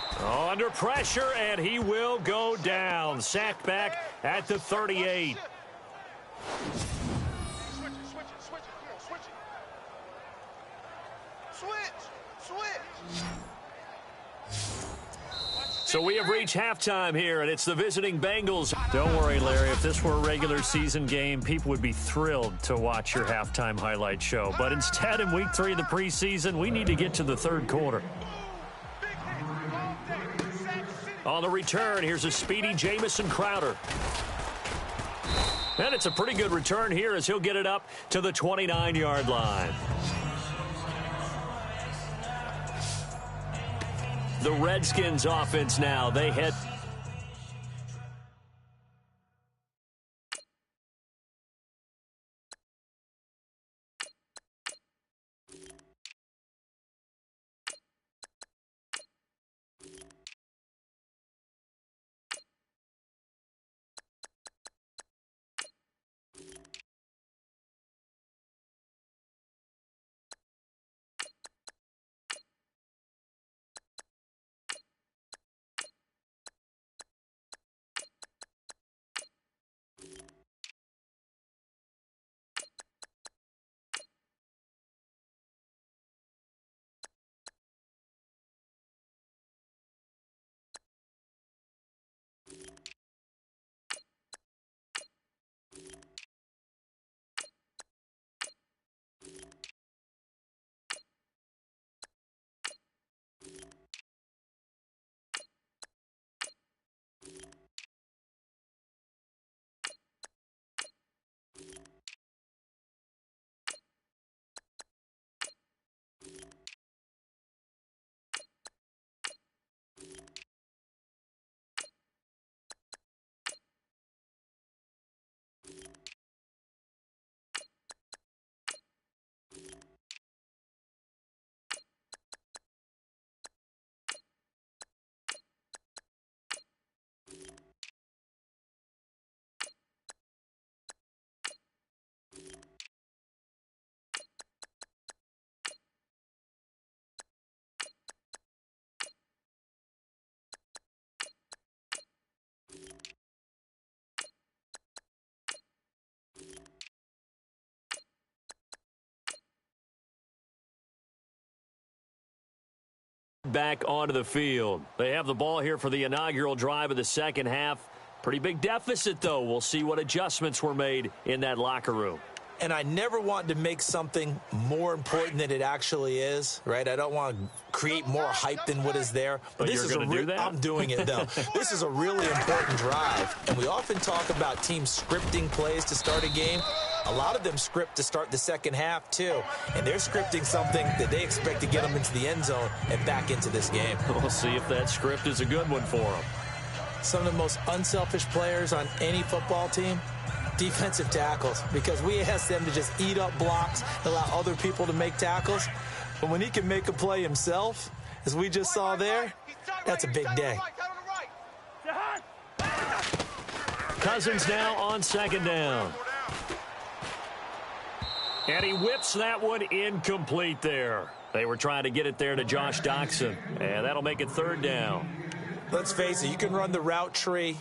under pressure, and he will go down. Sacked back at the 38. Switch. So we have reached halftime here, and it's the visiting Bengals. Don't worry, Larry. If this were a regular season game, people would be thrilled to watch your halftime highlight show. But instead, in week 3 of the preseason, we need to get to the third quarter. On the return, here's a speedy Jamison Crowder. And it's a pretty good return here as he'll get it up to the 29-yard line. The Redskins offense now. They head. Back onto the field. They have the ball here for the inaugural drive of the second half. Pretty big deficit, though. We'll see what adjustments were made in that locker room. And I never want to make something more important than it actually is, right? I don't want to create more hype than what is there. But this you're going to do that? I'm doing it, though. This is a really important drive. And we often talk about teams scripting plays to start a game. A lot of them script to start the second half, too. And they're scripting something that they expect to get them into the end zone and back into this game. We'll see if that script is a good one for them. Some of the most unselfish players on any football team, defensive tackles, because we ask them to just eat up blocks, allow other people to make tackles. But when he can make a play himself, as we just saw there, that's a big day. Cousins now on second down. And he whips that one incomplete there. They were trying to get it there to Josh Doxson, and that'll make it third down. Let's face it, you can run the route tree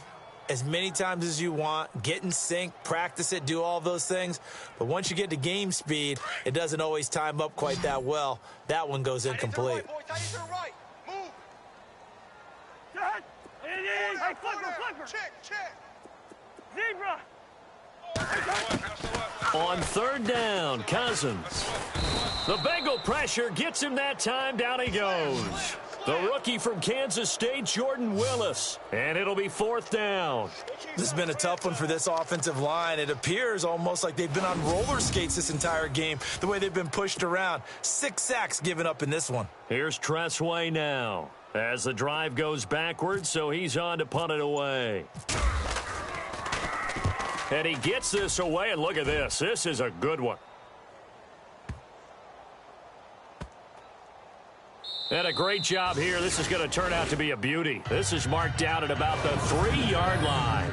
as many times as you want, get in sync, practice it, do all those things. But once you get to game speed, it doesn't always time up quite that well. That one goes incomplete. Check. Zebra. On third down, Cousins. The Bengal pressure gets him that time. Down he goes. The rookie from Kansas State, Jordan Willis. And it'll be 4th down. This has been a tough one for this offensive line. It appears almost like they've been on roller skates this entire game, the way they've been pushed around. 6 sacks given up in this one. Here's Tressway now as the drive goes backwards, so he's on to punt it away. And he gets this away, and look at this. This is a good one. And a great job here. This is going to turn out to be a beauty. This is marked down at about the 3-yard line.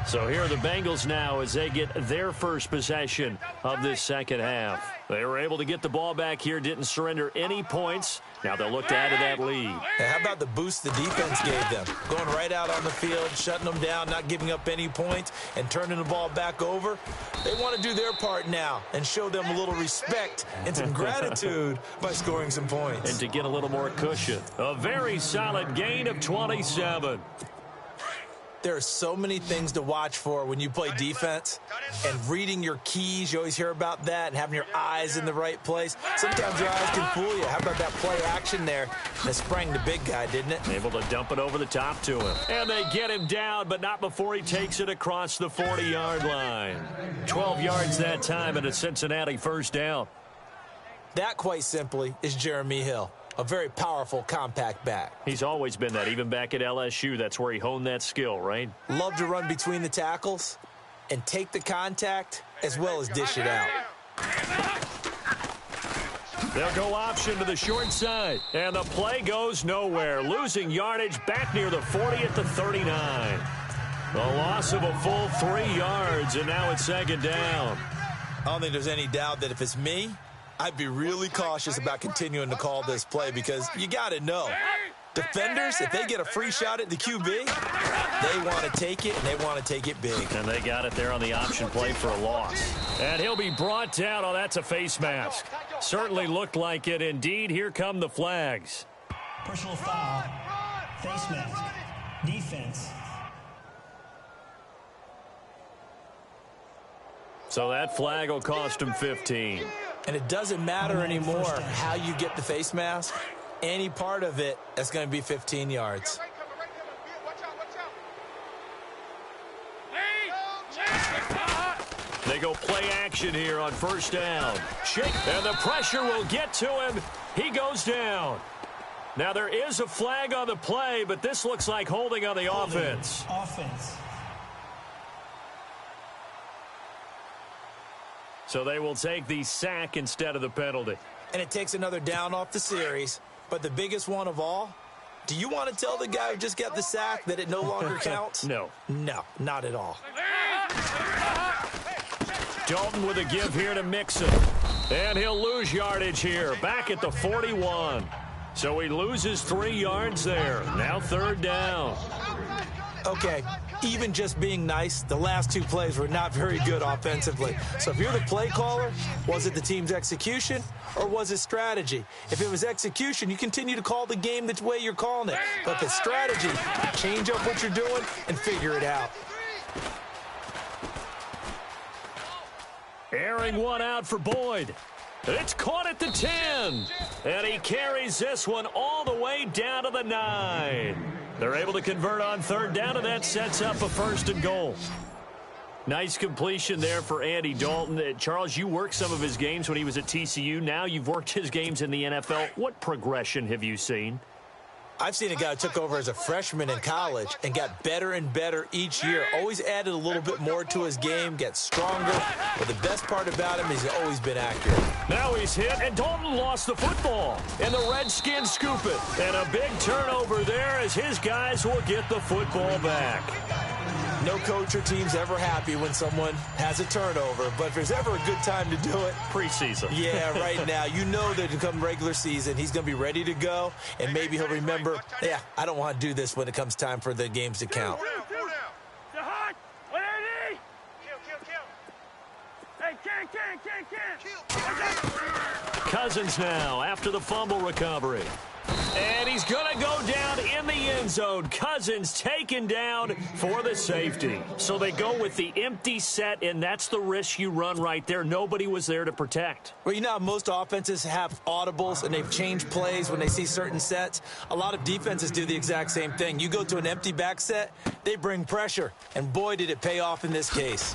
So here are the Bengals now as they get their first possession of this second half. They were able to get the ball back here, didn't surrender any points. Now they'll look to add to that lead. Hey, how about the boost the defense gave them? Going right out on the field, shutting them down, not giving up any points, and turning the ball back over. They want to do their part now and show them a little respect and some gratitude by scoring some points. And to get a little more cushion. A very solid gain of 27. There are so many things to watch for when you play defense, and reading your keys, you always hear about that, and having your eyes in the right place. Sometimes your eyes can fool you. How about that play action there that sprang the big guy, didn't it? Able to dump it over the top to him. And they get him down, but not before he takes it across the 40-yard line. 12 yards that time and a Cincinnati first down. That, quite simply, is Jeremy Hill. A very powerful, compact back. He's always been that, even back at LSU. That's where he honed that skill, right? Love to run between the tackles and take the contact as well as dish it out. They'll go option to the short side, and the play goes nowhere. Losing yardage back near the 40 at the 39. The loss of a full 3 yards, and now it's second down. I don't think there's any doubt that if it's me, I'd be really cautious about continuing to call this play because you got to know. Defenders, if they get a free shot at the QB, they want to take it, and they want to take it big. And they got it there on the option play for a loss. And he'll be brought down. Oh, that's a face mask. Certainly looked like it. Indeed, here come the flags. Personal foul. Face mask. Defense. So that flag will cost him 15. And it doesn't matter anymore how you get the face mask. Any part of it, that's going to be 15 yards. They go play action here on first down. Shake, and the pressure will get to him. He goes down. Now there is a flag on the play, but this looks like holding on the offense. So they will take the sack instead of the penalty. And it takes another down off the series. But the biggest one of all, do you want to tell the guy who just got the sack that it no longer counts? No. No, not at all. Dalton with a give here to Mixon. And he'll lose yardage here, back at the 41. So he loses 3 yards there. Now third down. Okay, even just being nice, the last 2 plays were not very good offensively. So if you're the play caller, was it the team's execution or was it strategy? If it was execution, you continue to call the game the way you're calling it. But if it's strategy, change up what you're doing and figure it out. Airing one out for Boyd. It's caught at the 10. And he carries this one all the way down to the 9. They're able to convert on third down, and that sets up a 1st and goal. Nice completion there for Andy Dalton. Charles, you worked some of his games when he was at TCU. Now you've worked his games in the NFL. What progression have you seen? I've seen a guy who took over as a freshman in college and got better and better each year. Always added a little bit more to his game, gets stronger. But the best part about him is he's always been accurate. Now he's hit, and Dalton lost the football. And the Redskins scoop it. And a big turnover there as his guys will get the football back. No coach or team's ever happy when someone has a turnover, but if there's ever a good time to do it, preseason. Yeah, right now. You know that come regular season, he's going to be ready to go, and maybe he'll remember, yeah, I don't want to do this when it comes time for the games to count. Cousins now after the fumble recovery. And he's going to go down in the end zone. Cousins taken down for the safety. So they go with the empty set, and that's the risk you run right there. Nobody was there to protect. Well, you know how most offenses have audibles, and they've changed plays when they see certain sets. A lot of defenses do the exact same thing. You go to an empty back set, they bring pressure, and boy, did it pay off in this case.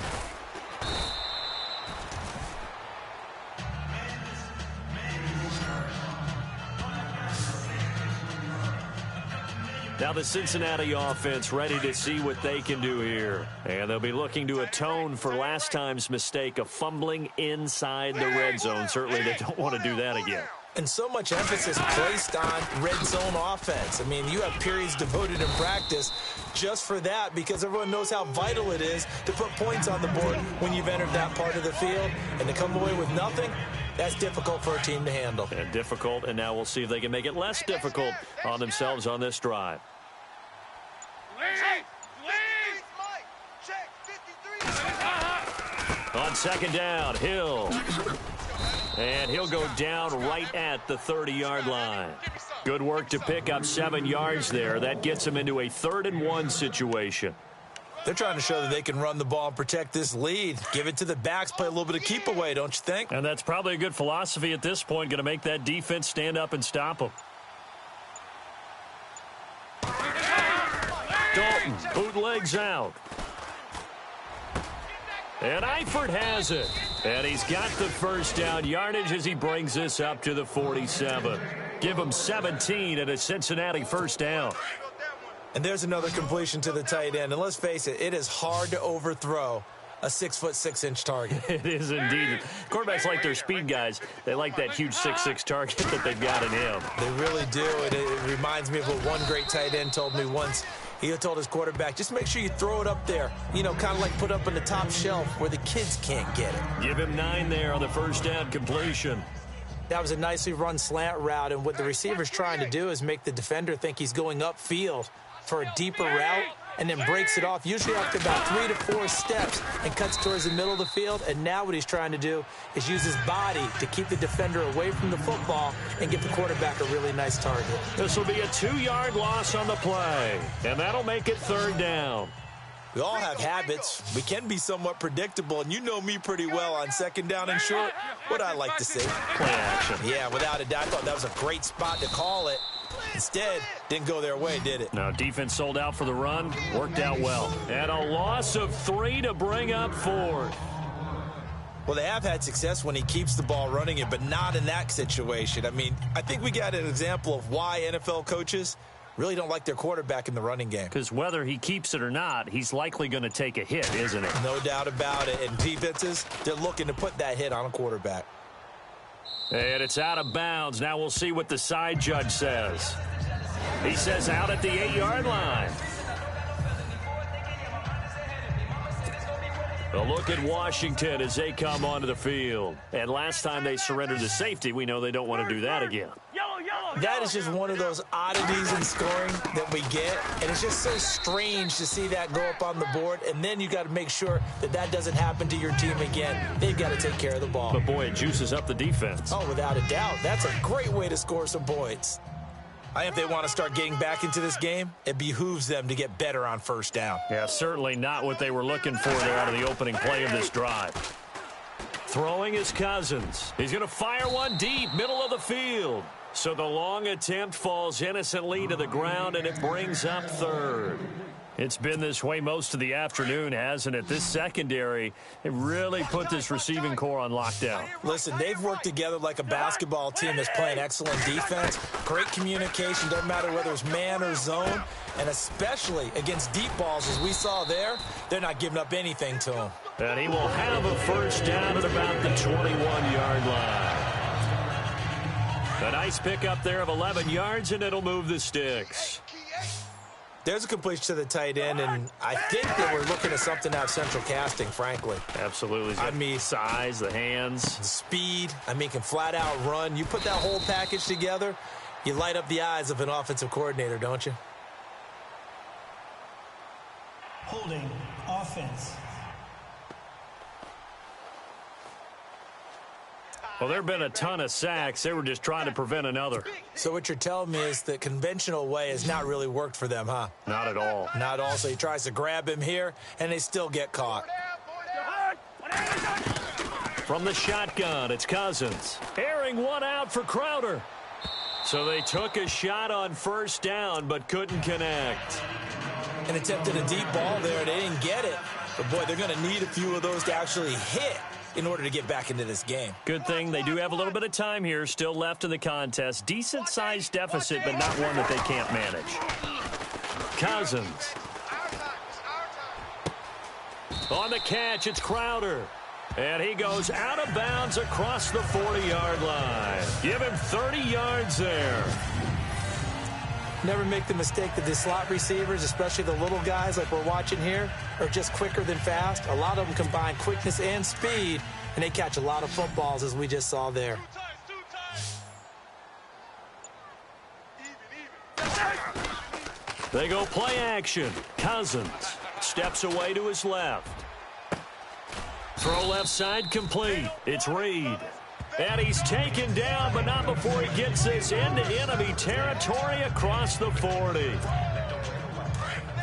Now the Cincinnati offense ready to see what they can do here. And they'll be looking to atone for last time's mistake of fumbling inside the red zone. Certainly they don't want to do that again. And so much emphasis placed on red zone offense. I mean, you have periods devoted in practice just for that because everyone knows how vital it is to put points on the board when you've entered that part of the field. And to come away with nothing, that's difficult for a team to handle. And difficult, and now we'll see if they can make it less difficult on themselves on this drive. On second down, Hill. And he'll go down right at the 30-yard line. Good work to pick up 7 yards there. That gets him into a 3rd-and-1 situation. They're trying to show that they can run the ball and protect this lead. Give it to the backs, play a little bit of keep away, don't you think? And that's probably a good philosophy at this point, going to make that defense stand up and stop them. Dalton bootlegs out. And Eifert has it. And he's got the first down yardage as he brings this up to the 47. Give him 17 and a Cincinnati first down. And there's another completion to the tight end. And let's face it, it is hard to overthrow a 6'6" target. It is indeed. Quarterbacks like their speed guys. They like that huge 6'6" target that they've got in him. They really do. And it reminds me of what one great tight end told me once. He told his quarterback, just make sure you throw it up there. You know, kind of like put up on the top shelf where the kids can't get it. Give him 9 there on the first down completion. That was a nicely run slant route, and what the receiver's trying to do is make the defender think he's going upfield for a deeper route and then breaks it off, usually after about 3 to 4 steps, and cuts towards the middle of the field. And now what he's trying to do is use his body to keep the defender away from the football and give the quarterback a really nice target. This will be a 2-yard loss on the play, and that'll make it 3rd down. We all have habits. We can be somewhat predictable, and you know me pretty well on second down and short. What I like to see. Play action. Yeah, without a doubt. I thought that was a great spot to call it. Instead, didn't go their way, did it? No, defense sold out for the run. Worked out well. And a loss of 3 to bring up 4th. Well, they have had success when he keeps the ball running it, but not in that situation. I mean, I think we got an example of why NFL coaches really don't like their quarterback in the running game. Because whether he keeps it or not, he's likely going to take a hit, isn't it? No doubt about it. And defenses, they're looking to put that hit on a quarterback. And it's out of bounds. Now we'll see what the side judge says. He says out at the 8-yard line. A look at Washington as they come onto the field. And last time they surrendered the safety, we know they don't want to do that again. That is just one of those oddities in scoring that we get. And it's just so strange to see that go up on the board. And then you got to make sure that that doesn't happen to your team again. They've got to take care of the ball. But, boy, it juices up the defense. Oh, without a doubt. That's a great way to score some points. I think if they want to start getting back into this game, it behooves them to get better on first down. Yeah, certainly not what they were looking for there out of the opening play of this drive. Throwing is Cousins. He's going to fire one deep, middle of the field. So the long attempt falls innocently to the ground, and it brings up 3rd. It's been this way most of the afternoon, hasn't it? This secondary, it really put this receiving core on lockdown. Listen, they've worked together like a basketball team that's playing excellent defense. Great communication, doesn't matter whether it's man or zone. And especially against deep balls, as we saw there, they're not giving up anything to them. And he will have a first down at about the 21-yard line. A nice pickup there of 11 yards, and it'll move the sticks. There's a completion to the tight end, and I think that we're looking at something out of central casting, frankly. Absolutely. I mean, size, the hands. The speed. I mean, can flat out run. You put that whole package together, you light up the eyes of an offensive coordinator, don't you? Holding offense. Well, there have been a ton of sacks. They were just trying to prevent another. So what you're telling me is the conventional way has not really worked for them, huh? Not at all. Not at all. So he tries to grab him here, and they still get caught. From the shotgun, it's Cousins. Airing one out for Crowder. So they took a shot on first down, but couldn't connect. And attempted a deep ball there. They didn't get it. But, boy, they're going to need a few of those to actually hit in order to get back into this game. Good thing they do have a little bit of time here still left in the contest. Decent-sized deficit, but not one that they can't manage. Cousins. On the catch, it's Crowder. And he goes out of bounds across the 40-yard line. Give him 30 yards there. Never make the mistake that the slot receivers, especially the little guys like we're watching here, are just quicker than fast. A lot of them combine quickness and speed, and they catch a lot of footballs, as we just saw there. They go play action. Cousins steps away to his left. Throw left side complete. It's Reed. And he's taken down, but not before he gets this into enemy territory across the 40.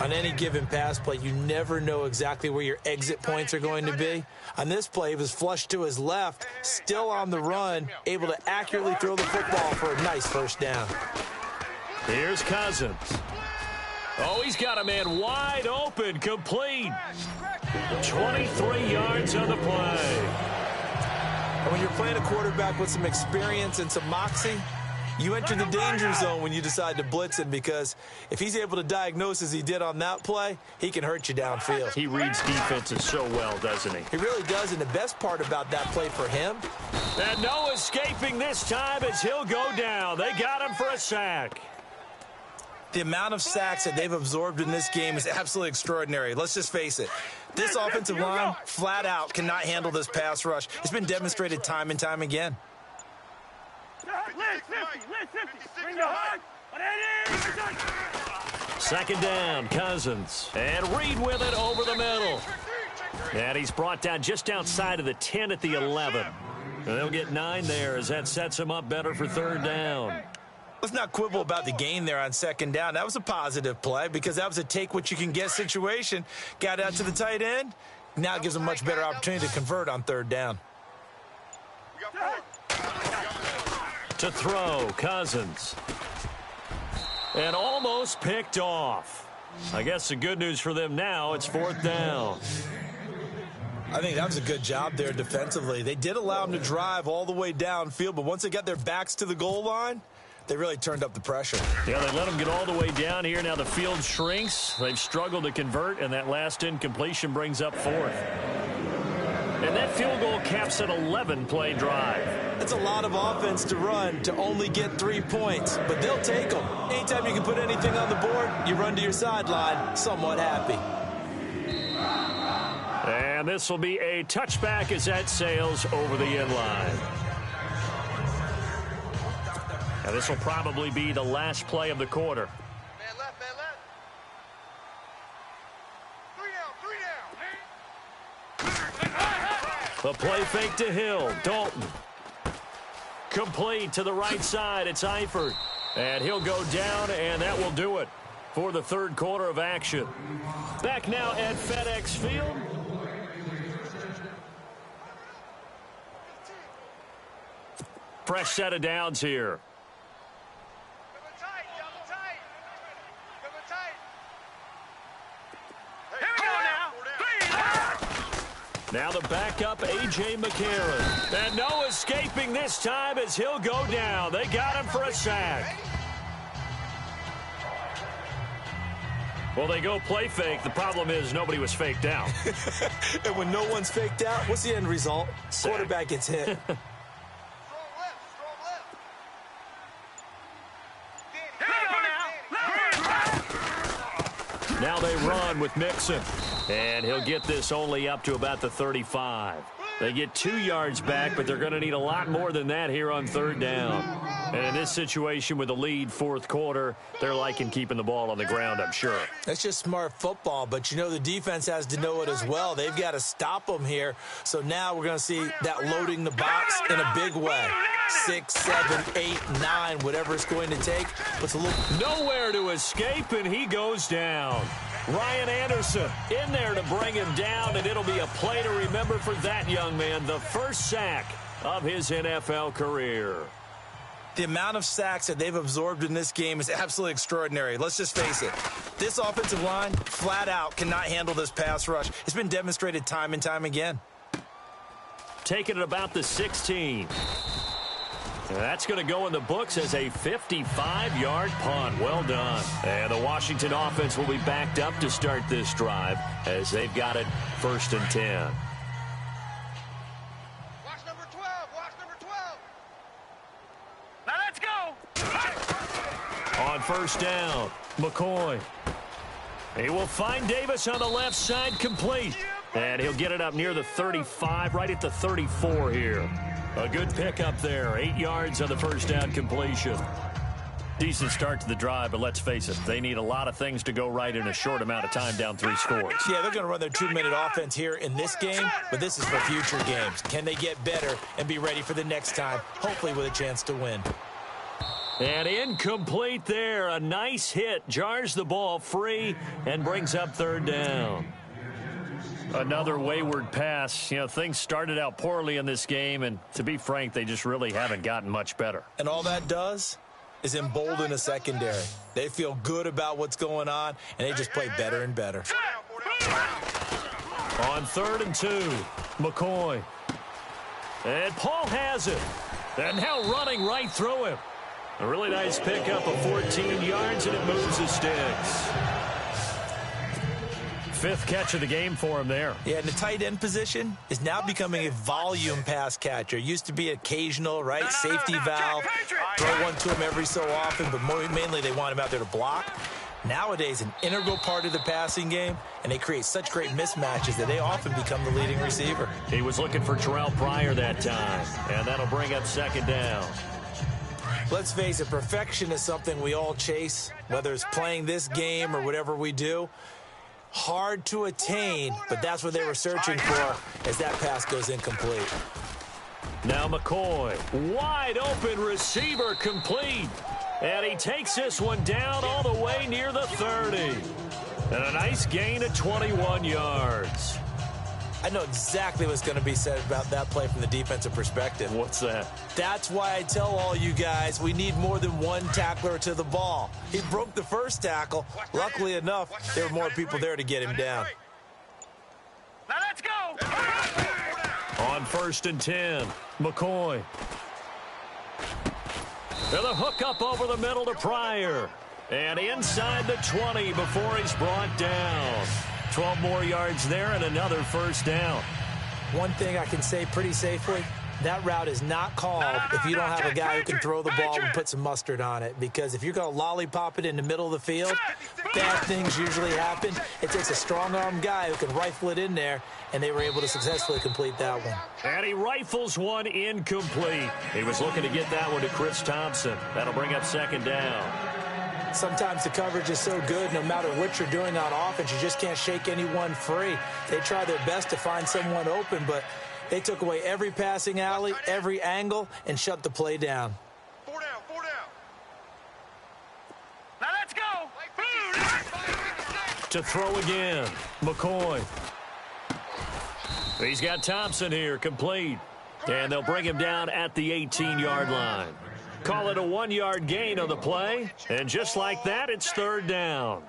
On any given pass play, you never know exactly where your exit points are going to be. On this play, he was flushed to his left, still on the run, able to accurately throw the football for a nice first down. Here's Cousins. Oh, he's got a man wide open, complete. 23 yards on the play. And when you're playing a quarterback with some experience and some moxie, you enter the danger zone when you decide to blitz him, because if he's able to diagnose as he did on that play, he can hurt you downfield. He reads defenses so well, doesn't he? He really does, and the best part about that play for him. And no escaping this time as he'll go down. They got him for a sack. The amount of sacks that they've absorbed in this game is absolutely extraordinary. Let's just face it. This offensive line, flat out, cannot handle this pass rush. It's been demonstrated time and time again. Second down, Cousins. And Reed with it over the middle. And he's brought down just outside of the 10 at the 11. And they'll get 9 there as that sets him up better for third down. Let's not quibble about the gain there on second down. That was a positive play because that was a take-what-you-can-get situation. Got out to the tight end. Now it gives them a much better opportunity to convert on third down. To throw, Cousins. And almost picked off. I guess the good news for them now, it's fourth down. I think that was a good job there defensively. They did allow them to drive all the way downfield, but once they got their backs to the goal line, they really turned up the pressure. Yeah, they let them get all the way down here. Now the field shrinks. They've struggled to convert, and that last incompletion brings up fourth. And that field goal caps an 11-play drive. That's a lot of offense to run to only get 3 points, but they'll take them. Anytime you can put anything on the board, you run to your sideline somewhat happy. And this will be a touchback as that sails over the end line. Now this will probably be the last play of the quarter. Man left, man left. 3 down, 3 down. The play fake to Hill. Dalton. Complete to the right side. It's Eifert. And he'll go down, and that will do it for the third quarter of action. Back now at FedEx Field. Fresh set of downs here. Now the backup, A.J. McCarron. And no escaping this time as he'll go down. They got him for a sack. Well, they go play fake. The problem is nobody was faked out. And when no one's faked out, what's the end result? Sack. Quarterback gets hit. Now they run with Mixon. And he'll get this only up to about the 35. They get 2 yards back, but they're going to need a lot more than that here on third down. And in this situation with the lead fourth quarter, they're liking keeping the ball on the ground, I'm sure. That's just smart football, but you know the defense has to know it as well. They've got to stop them here. So now we're going to see that loading the box in a big way. 6, 7, 8, 9, whatever it's going to take. Puts a little... Nowhere to escape, and he goes down. Ryan Anderson in there to bring him down, and it'll be a play to remember for that young man. The first sack of his NFL career. The amount of sacks that they've absorbed in this game is absolutely extraordinary. Let's just face it. This offensive line, flat out, cannot handle this pass rush. It's been demonstrated time and time again. Taking it about the 16. That's going to go in the books as a 55-yard punt. Well done. And the Washington offense will be backed up to start this drive as they've got it 1st and 10. Watch number 12. Watch number 12. Now let's go. On 1st down, McCoy. He will find Davis on the left side, complete. And he'll get it up near the 35, right at the 34 here. A good pickup there. 8 yards on the 1st down completion. Decent start to the drive, but let's face it, they need a lot of things to go right in a short amount of time, down 3 scores. Yeah, they're going to run their 2-minute offense here in this game, but this is for future games. Can they get better and be ready for the next time, hopefully with a chance to win? And incomplete there. A nice hit. Jars the ball free and brings up 3rd down. Another wayward pass. You know, things started out poorly in this game, and to be frank, they just really haven't gotten much better. And all that does is embolden a secondary. They feel good about what's going on, and they just play better and better. On 3rd and 2, McCoy. And Paul has it. And now running right through him. A really nice pickup of 14 yards, and it moves the sticks. 5th catch of the game for him there. Yeah, and the tight end position is now becoming a volume pass catcher. Used to be occasional, right? Safety valve. Throw one to him every so often, but mainly they want him out there to block. Nowadays, an integral part of the passing game, and they create such great mismatches that they often become the leading receiver. He was looking for Terrell Pryor that time, and that'll bring up 2nd down. Let's face it, perfection is something we all chase, whether it's playing this game or whatever we do. Hard to attain, but that's what they were searching for as that pass goes incomplete. Now McCoy, wide open receiver, complete. And he takes this one down all the way near the 30. And a nice gain of 21 yards. I know exactly what's going to be said about that play from the defensive perspective. What's that? That's why I tell all you guys we need more than one tackler to the ball. He broke the first tackle. Luckily enough, there were more people there to get him down. Now let's go. On 1st and 10, McCoy. And the hook up over the middle to Pryor. And inside the 20 before he's brought down. 12 more yards there and another 1st down. One thing I can say pretty safely, that route is not called if you don't have a guy who can throw the ball and put some mustard on it. Because if you're going to lollipop it in the middle of the field, bad things usually happen. It takes a strong-arm guy who can rifle it in there, and they were able to successfully complete that one. And he rifles one incomplete. He was looking to get that one to Chris Thompson. That'll bring up 2nd down. Sometimes the coverage is so good, no matter what you're doing on offense, you just can't shake anyone free. They try their best to find someone open, but they took away every passing alley, every angle, and shut the play down. 4 down, 4 down. Now let's go. To throw again, McCoy. He's got Thompson here, complete. And they'll bring him down at the 18-yard line. Call it a 1-yard gain on the play. And just like that, it's 3rd down.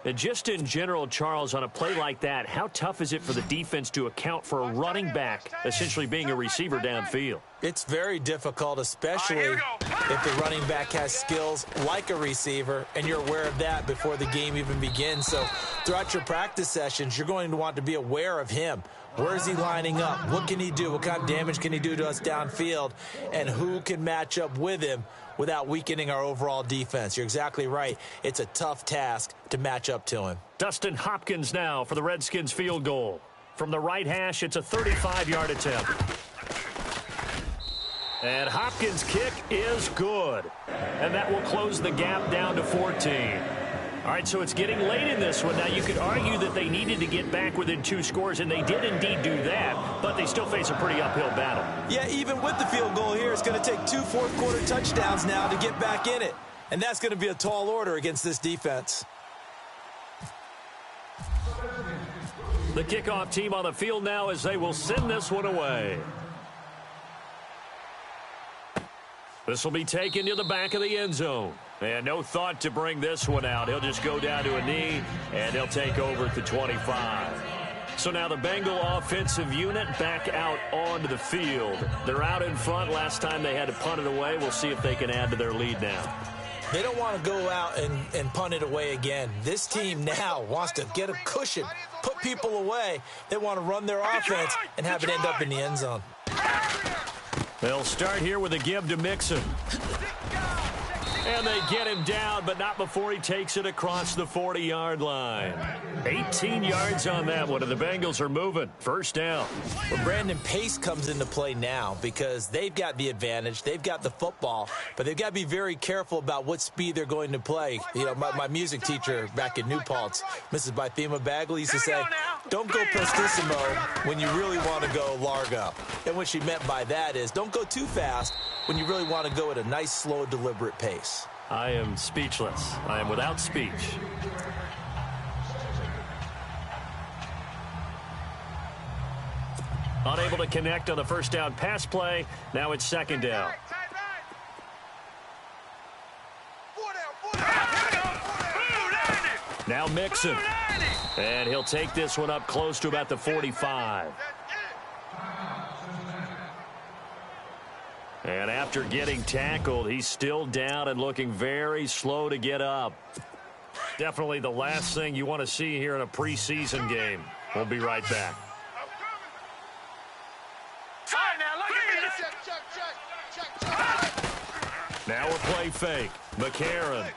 And just in general, Charles, on a play like that, how tough is it for the defense to account for a running back essentially being a receiver downfield? It's very difficult, especially if the running back has skills like a receiver, and you're aware of that before the game even begins. So throughout your practice sessions, you're going to want to be aware of him. Where is he lining up? What can he do? What kind of damage can he do to us downfield? And who can match up with him without weakening our overall defense? You're exactly right. It's a tough task to match up to him. Dustin Hopkins now for the Redskins field goal. From the right hash, it's a 35-yard attempt. And Hopkins' kick is good. And that will close the gap down to 14. All right, so it's getting late in this one. Now, you could argue that they needed to get back within 2 scores, and they did indeed do that, but they still face a pretty uphill battle. Yeah, even with the field goal here, it's going to take 2 fourth-quarter touchdowns now to get back in it. And that's going to be a tall order against this defense. The kickoff team on the field now as they will send this one away. This will be taken to the back of the end zone. And no thought to bring this one out. He'll just go down to a knee, and he'll take over at the 25. So now the Bengal offensive unit back out onto the field. They're out in front. Last time they had to punt it away. We'll see if they can add to their lead now. They don't want to go out and punt it away again. This team now wants to get a cushion, put people away. They want to run their offense and have it end up in the end zone. They'll start here with a give to Mixon. And they get him down, but not before he takes it across the 40-yard line. 18 yards on that one, and the Bengals are moving. First down. Well, Brandon, pace comes into play now because they've got the advantage. They've got the football, but they've got to be very careful about what speed they're going to play. You know, my music teacher back in New Paltz, Mrs. Bythema Bagley, used to say, don't go prestissimo when you really want to go largo. And what she meant by that is don't go too fast when you really want to go at a nice, slow, deliberate pace. I am speechless. I am without speech. Unable to connect on the first down pass play. Now it's second down. Now Mixon. And he'll take this one up close to about the 45. And after getting tackled, he's still down and looking very slow to get up. Definitely the last thing you want to see here in a preseason game. We'll be right back. Now a play fake. McCarron.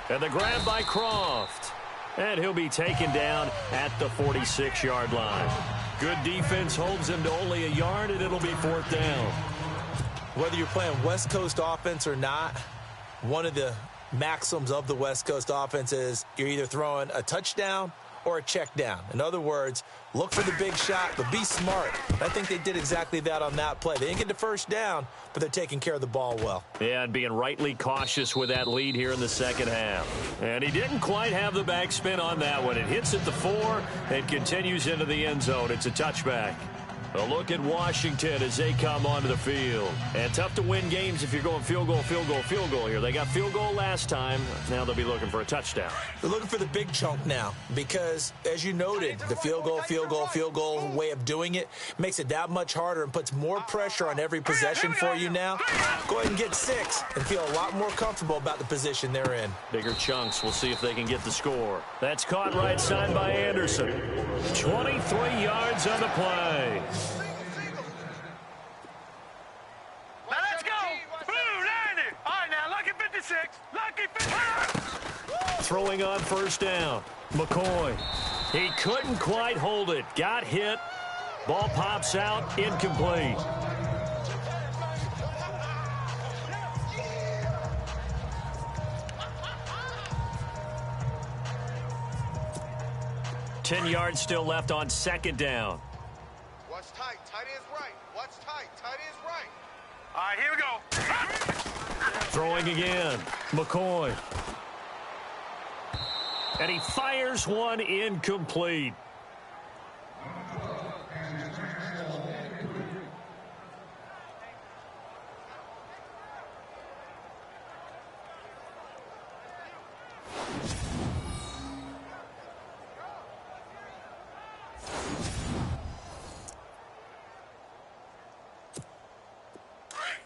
And the grab by Croft. And he'll be taken down at the 46-yard line. Good defense holds him to only a yard, and it'll be fourth down. Whether you're playing West Coast offense or not, one of the maxims of the West Coast offense is you're either throwing a touchdown or a check down. In other words, look for the big shot, but be smart. I think they did exactly that on that play. They didn't get the first down, but they're taking care of the ball well. Yeah, and being rightly cautious with that lead here in the second half. And he didn't quite have the backspin on that one. It hits at the 4 and continues into the end zone. It's a touchback. A look at Washington as they come onto the field. And tough to win games if you're going field goal, field goal, field goal here. They got field goal last time. Now they'll be looking for a touchdown. They're looking for the big chunk now because, as you noted, the field goal way of doing it makes it that much harder and puts more pressure on every possession for you now. Go ahead and get 6 and feel a lot more comfortable about the position they're in. Bigger chunks. We'll see if they can get the score. That's caught right side by Anderson. 23 yards on the play. Now let's go. Blue 90. All right, now lucky 56. Lucky 56. Throwing on first down. McCoy. He couldn't quite hold it. Got hit. Ball pops out. Incomplete. Ten yards still left on second down. What's tight? Tight is right. What's tight? Tight is right. All right, here we go. Throwing again. McCoy. And he fires one incomplete.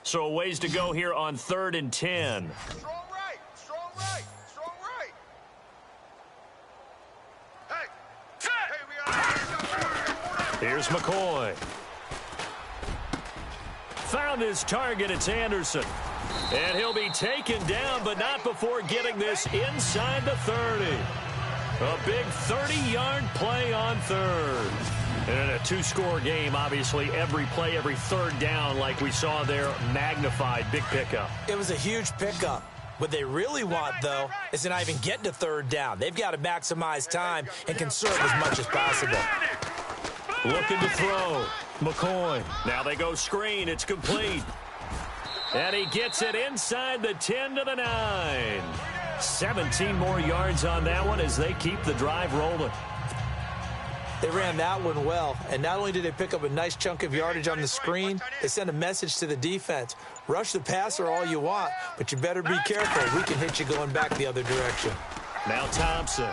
So a ways to go here on 3rd and 10. Strong right. Strong right. Strong right. Hey. Hey, we are. Here's McCoy. Found his target. It's Anderson. And he'll be taken down, but not before getting this inside the 30. A big 30-yard play on third. And in a two-score game, obviously, every play, every third down, like we saw there, magnified. Big pickup. It was a huge pickup. What they really want, though, is to not even get to third down. They've got to maximize time and conserve as much as possible. Looking to throw. McCoy. Now they go screen. It's complete. And he gets it inside the 10 to the 9. 17 more yards on that one as they keep the drive rolling. They ran that one well, and not only did they pick up a nice chunk of yardage on the screen, they sent a message to the defense. Rush the passer all you want, but you better be careful. We can hit you going back the other direction. Now Thompson.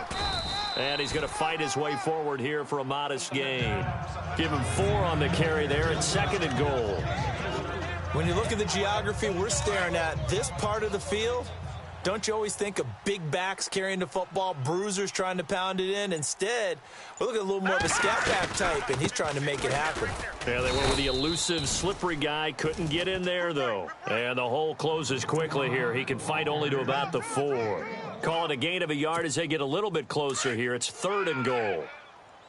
And he's going to fight his way forward here for a modest gain. Give him 4 on the carry there at 2nd and goal. When you look at the geography we're staring at, this part of the field, don't you always think of big backs carrying the football, bruisers trying to pound it in? Instead, we're looking at a little more of a scat back type, and he's trying to make it happen. Yeah, they went with the elusive, slippery guy. Couldn't get in there, though. And the hole closes quickly here. He can fight only to about the 4. Call it a gain of a yard as they get a little bit closer here. It's 3rd and goal.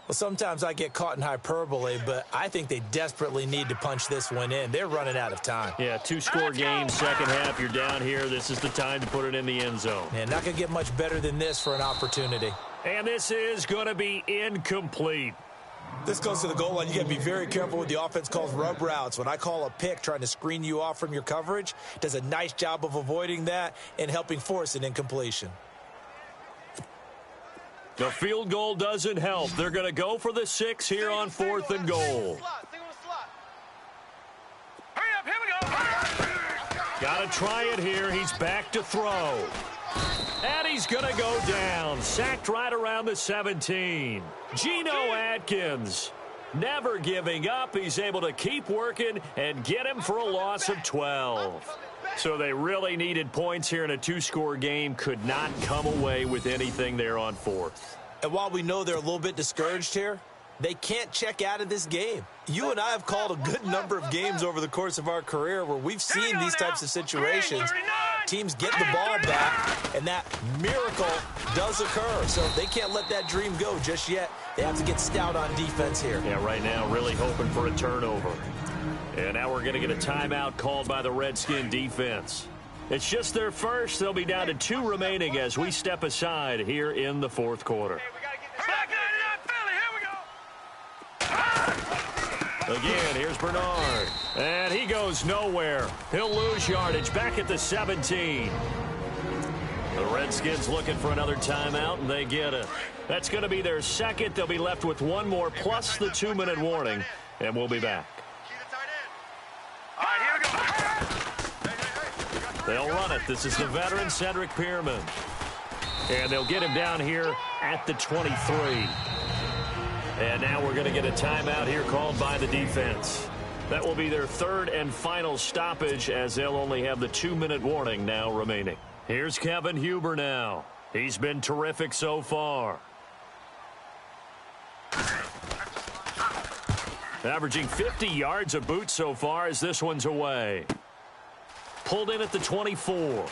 Well, sometimes I get caught in hyperbole, but I think they desperately need to punch this one in. They're running out of time. Yeah, two-score game, second half. You're down here. This is the time to put it in the end zone. Man, not going to get much better than this for an opportunity. And this is going to be incomplete. This goes to the goal line. You got to be very careful with the offense calls rub routes. When I call a pick trying to screen you off from your coverage, does a nice job of avoiding that and helping force an incompletion. The field goal doesn't help. They're going to go for the 6 here on 4th and goal. Hurry up, here we go. Got to try it here. He's back to throw. And he's going to go down. Sacked right around the 17. Geno Atkins, never giving up. He's able to keep working and get him for a loss of 12. So they really needed points here in a two-score game. Could not come away with anything there on 4th. And while we know they're a little bit discouraged here, they can't check out of this game. You and I have called a good number of games over the course of our career where we've seen these types of situations. Teams get the ball back, and that miracle does occur. So they can't let that dream go just yet. They have to get stout on defense here. Yeah, right now really hoping for a turnover. And now we're going to get a timeout called by the Redskin defense. It's just their first. They'll be down to 2 remaining as we step aside here in the 4th quarter. Again, here's Bernard. And he goes nowhere. He'll lose yardage back at the 17. The Redskins looking for another timeout, and they get it. That's going to be their second. They'll be left with 1 more plus the 2-minute warning, and we'll be back. All right, here we go. They'll run it. This is the veteran Cedric Pierman. And they'll get him down here at the 23. And now we're going to get a timeout here called by the defense. That will be their 3rd and final stoppage as they'll only have the 2-minute warning now remaining. Here's Kevin Huber now. He's been terrific so far. Averaging 50 yards a boot so far as this one's away. Pulled in at the 24.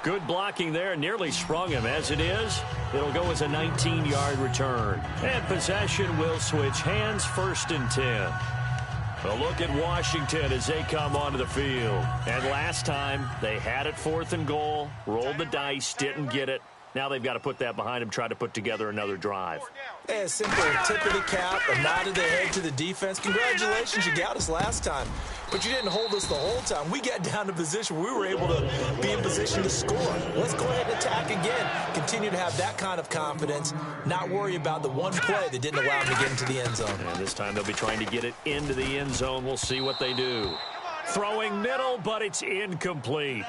Good blocking there, nearly sprung him. As it is, it'll go as a 19-yard return. And possession will switch hands, 1st and 10. A look at Washington as they come onto the field. And last time, they had it 4th and goal, rolled the dice, didn't get it. Now they've got to put that behind them, try to put together another drive. Yeah, simple tip of the cap, a nod of the head to the defense. Congratulations, you got us last time. But you didn't hold us the whole time. We got down to position where we were able to be in position to score. Let's go ahead and attack again. Continue to have that kind of confidence, not worry about the one play that didn't allow them to get into the end zone. And this time they'll be trying to get it into the end zone. We'll see what they do. Throwing middle, but it's incomplete.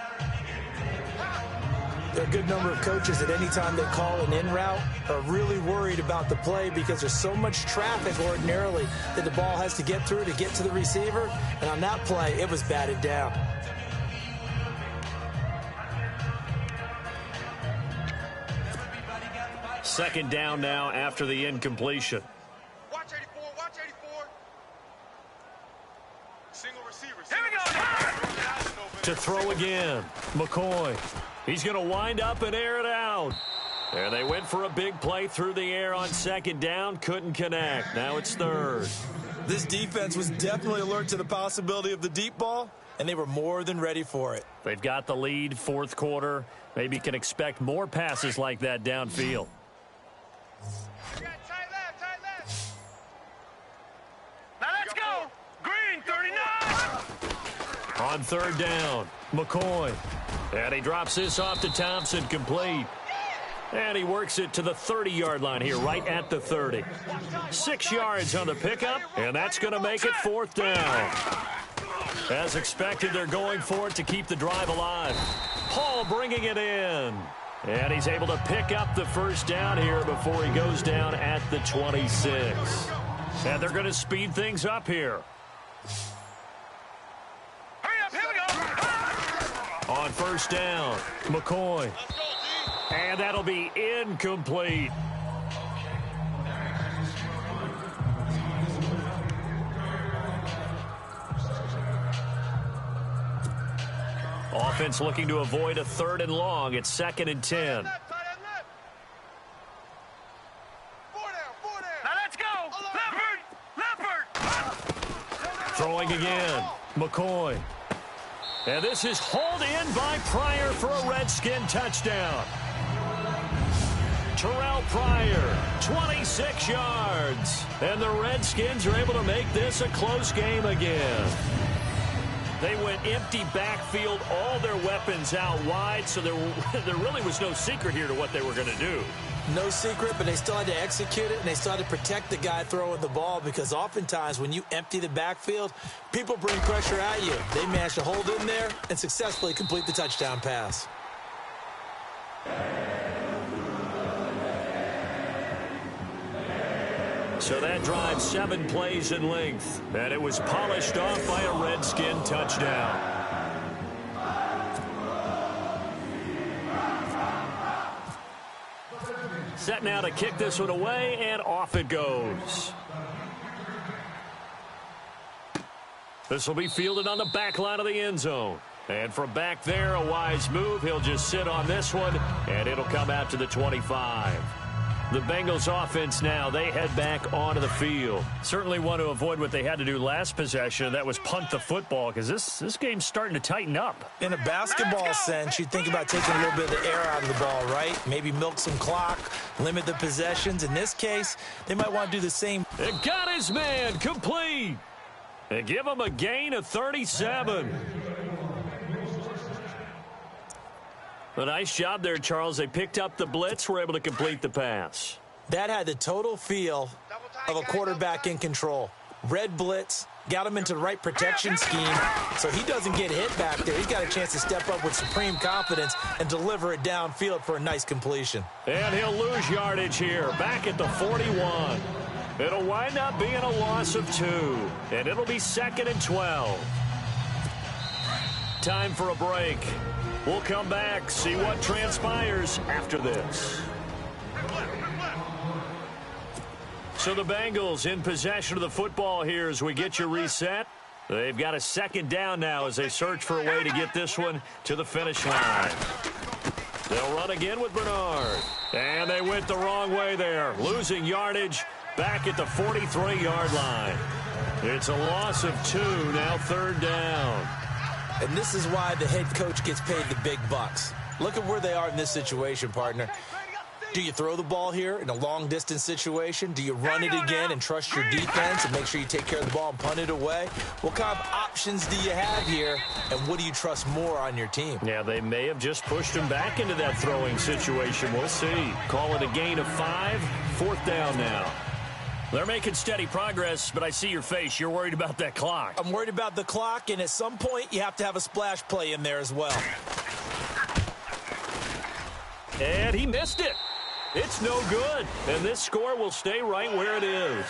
There are a good number of coaches that any time they call an in route are really worried about the play because there's so much traffic ordinarily that the ball has to get through to get to the receiver. And on that play, it was batted down. Second down now after the incompletion. Watch 84, watch 84. Single receiver. Here we go. To throw again, McCoy. He's going to wind up and air it out. And they went for a big play through the air on second down. Couldn't connect. Now it's third. This defense was definitely alert to the possibility of the deep ball, and they were more than ready for it. They've got the lead, fourth quarter. Maybe can expect more passes like that downfield. Tight left. Now let's go. Green, 39. On third down, McCoy. And he drops this off to Thompson, complete. And he works it to the 30-yard line here, right at the 30. 6 yards on the pickup, and that's going to make it fourth down. As expected, they're going for it to keep the drive alive. Paul bringing it in. And he's able to pick up the first down here before he goes down at the 26. And they're going to speed things up here. Hurry up, here we go. On first down, McCoy. And that'll be incomplete. Offense looking to avoid a 3rd and long. It's 2nd and 10. Tight end left. 4 down. Now let's go. Leopard. Throwing again, McCoy. And this is hauled in by Pryor for a Redskin touchdown. Terrell Pryor, 26 yards. And the Redskins are able to make this a close game again. They went empty backfield, all their weapons out wide, so there really was no secret here to what they were going to do. No secret, but they still had to execute it, and they still had to protect the guy throwing the ball, because oftentimes when you empty the backfield, people bring pressure at you. They managed to hold in there and successfully complete the touchdown pass. So that drive 7 plays in length, and it was polished off by a Redskin touchdown. Set now to kick this one away, and off it goes. This will be fielded on the back line of the end zone. And from back there, a wise move. He'll just sit on this one, and it'll come out to the 25. The Bengals offense now, they head back onto the field. Certainly want to avoid what they had to do last possession. That was punt the football, because this game's starting to tighten up. In a basketball sense, you think about taking a little bit of the air out of the ball, right? Maybe milk some clock, limit the possessions. In this case, they might want to do the same. It got his man complete. They give him a gain of 37. A nice job there, Charles. They picked up the blitz, were able to complete the pass. That had the total feel of a quarterback in control. Red blitz, got him into the right protection scheme, so he doesn't get hit back there. He's got a chance to step up with supreme confidence and deliver it downfield for a nice completion. And he'll lose yardage here, back at the 41. It'll wind up being a loss of 2, and it'll be 2nd and 12. Time for a break. We'll come back, see what transpires after this. So the Bengals in possession of the football here as we get you reset. They've got a 2nd down now as they search for a way to get this one to the finish line. They'll run again with Bernard. And they went the wrong way there, losing yardage back at the 43-yard line. It's a loss of 2, now 3rd down. And this is why the head coach gets paid the big bucks. Look at where they are in this situation, partner. Do you throw the ball here in a long-distance situation? Do you run it again and trust your defense and make sure you take care of the ball and punt it away? What kind of options do you have here, and what do you trust more on your team? Yeah, they may have just pushed him back into that throwing situation. We'll see. Call it a gain of 5, 4th down now. They're making steady progress, but I see your face. You're worried about that clock. I'm worried about the clock, and at some point, you have to have a splash play in there as well. And he missed it. It's no good, and this score will stay right where it is.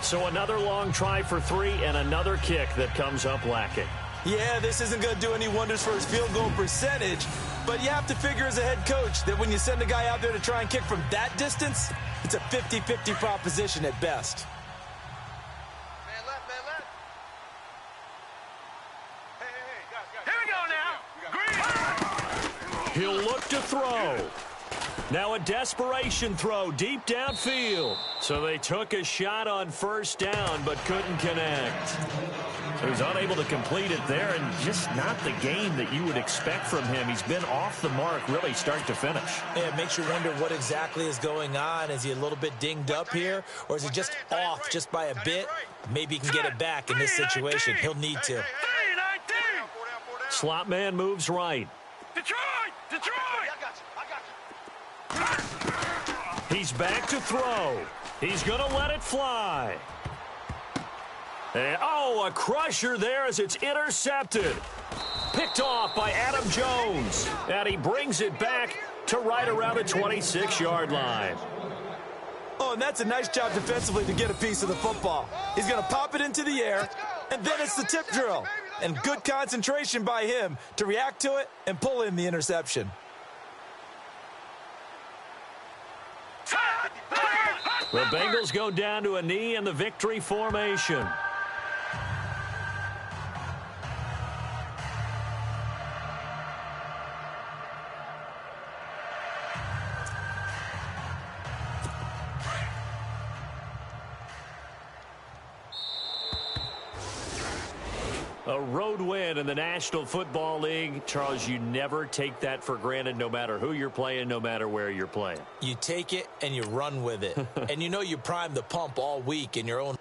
So another long try for 3 and another kick that comes up lacking. Yeah, this isn't going to do any wonders for his field goal percentage, but you have to figure as a head coach that when you send a guy out there to try and kick from that distance, it's a 50-50 proposition at best. Man left. He'll look to throw. Now a desperation throw deep downfield. So they took a shot on first down but couldn't connect. So he's unable to complete it there, and just not the game that you would expect from him. He's been off the mark really start to finish. Yeah, it makes you wonder what exactly is going on. Is he a little bit dinged up here, or is he just off just by a bit? Maybe he can get it back in this situation. He'll need to. Slot man moves right. Detroit! He's back to throw. He's going to let it fly. And, a crusher there as it's intercepted. Picked off by Adam Jones. And he brings it back to right around the 26-yard line. Oh, and that's a nice job defensively to get a piece of the football. He's going to pop it into the air, and then it's the tip drill. And good concentration by him to react to it and pull in the interception. The Bengals go down to a knee in the victory formation. A road win in the National Football League. Charles, you never take that for granted, no matter who you're playing, no matter where you're playing. You take it and you run with it. And you know you prime the pump all week in your own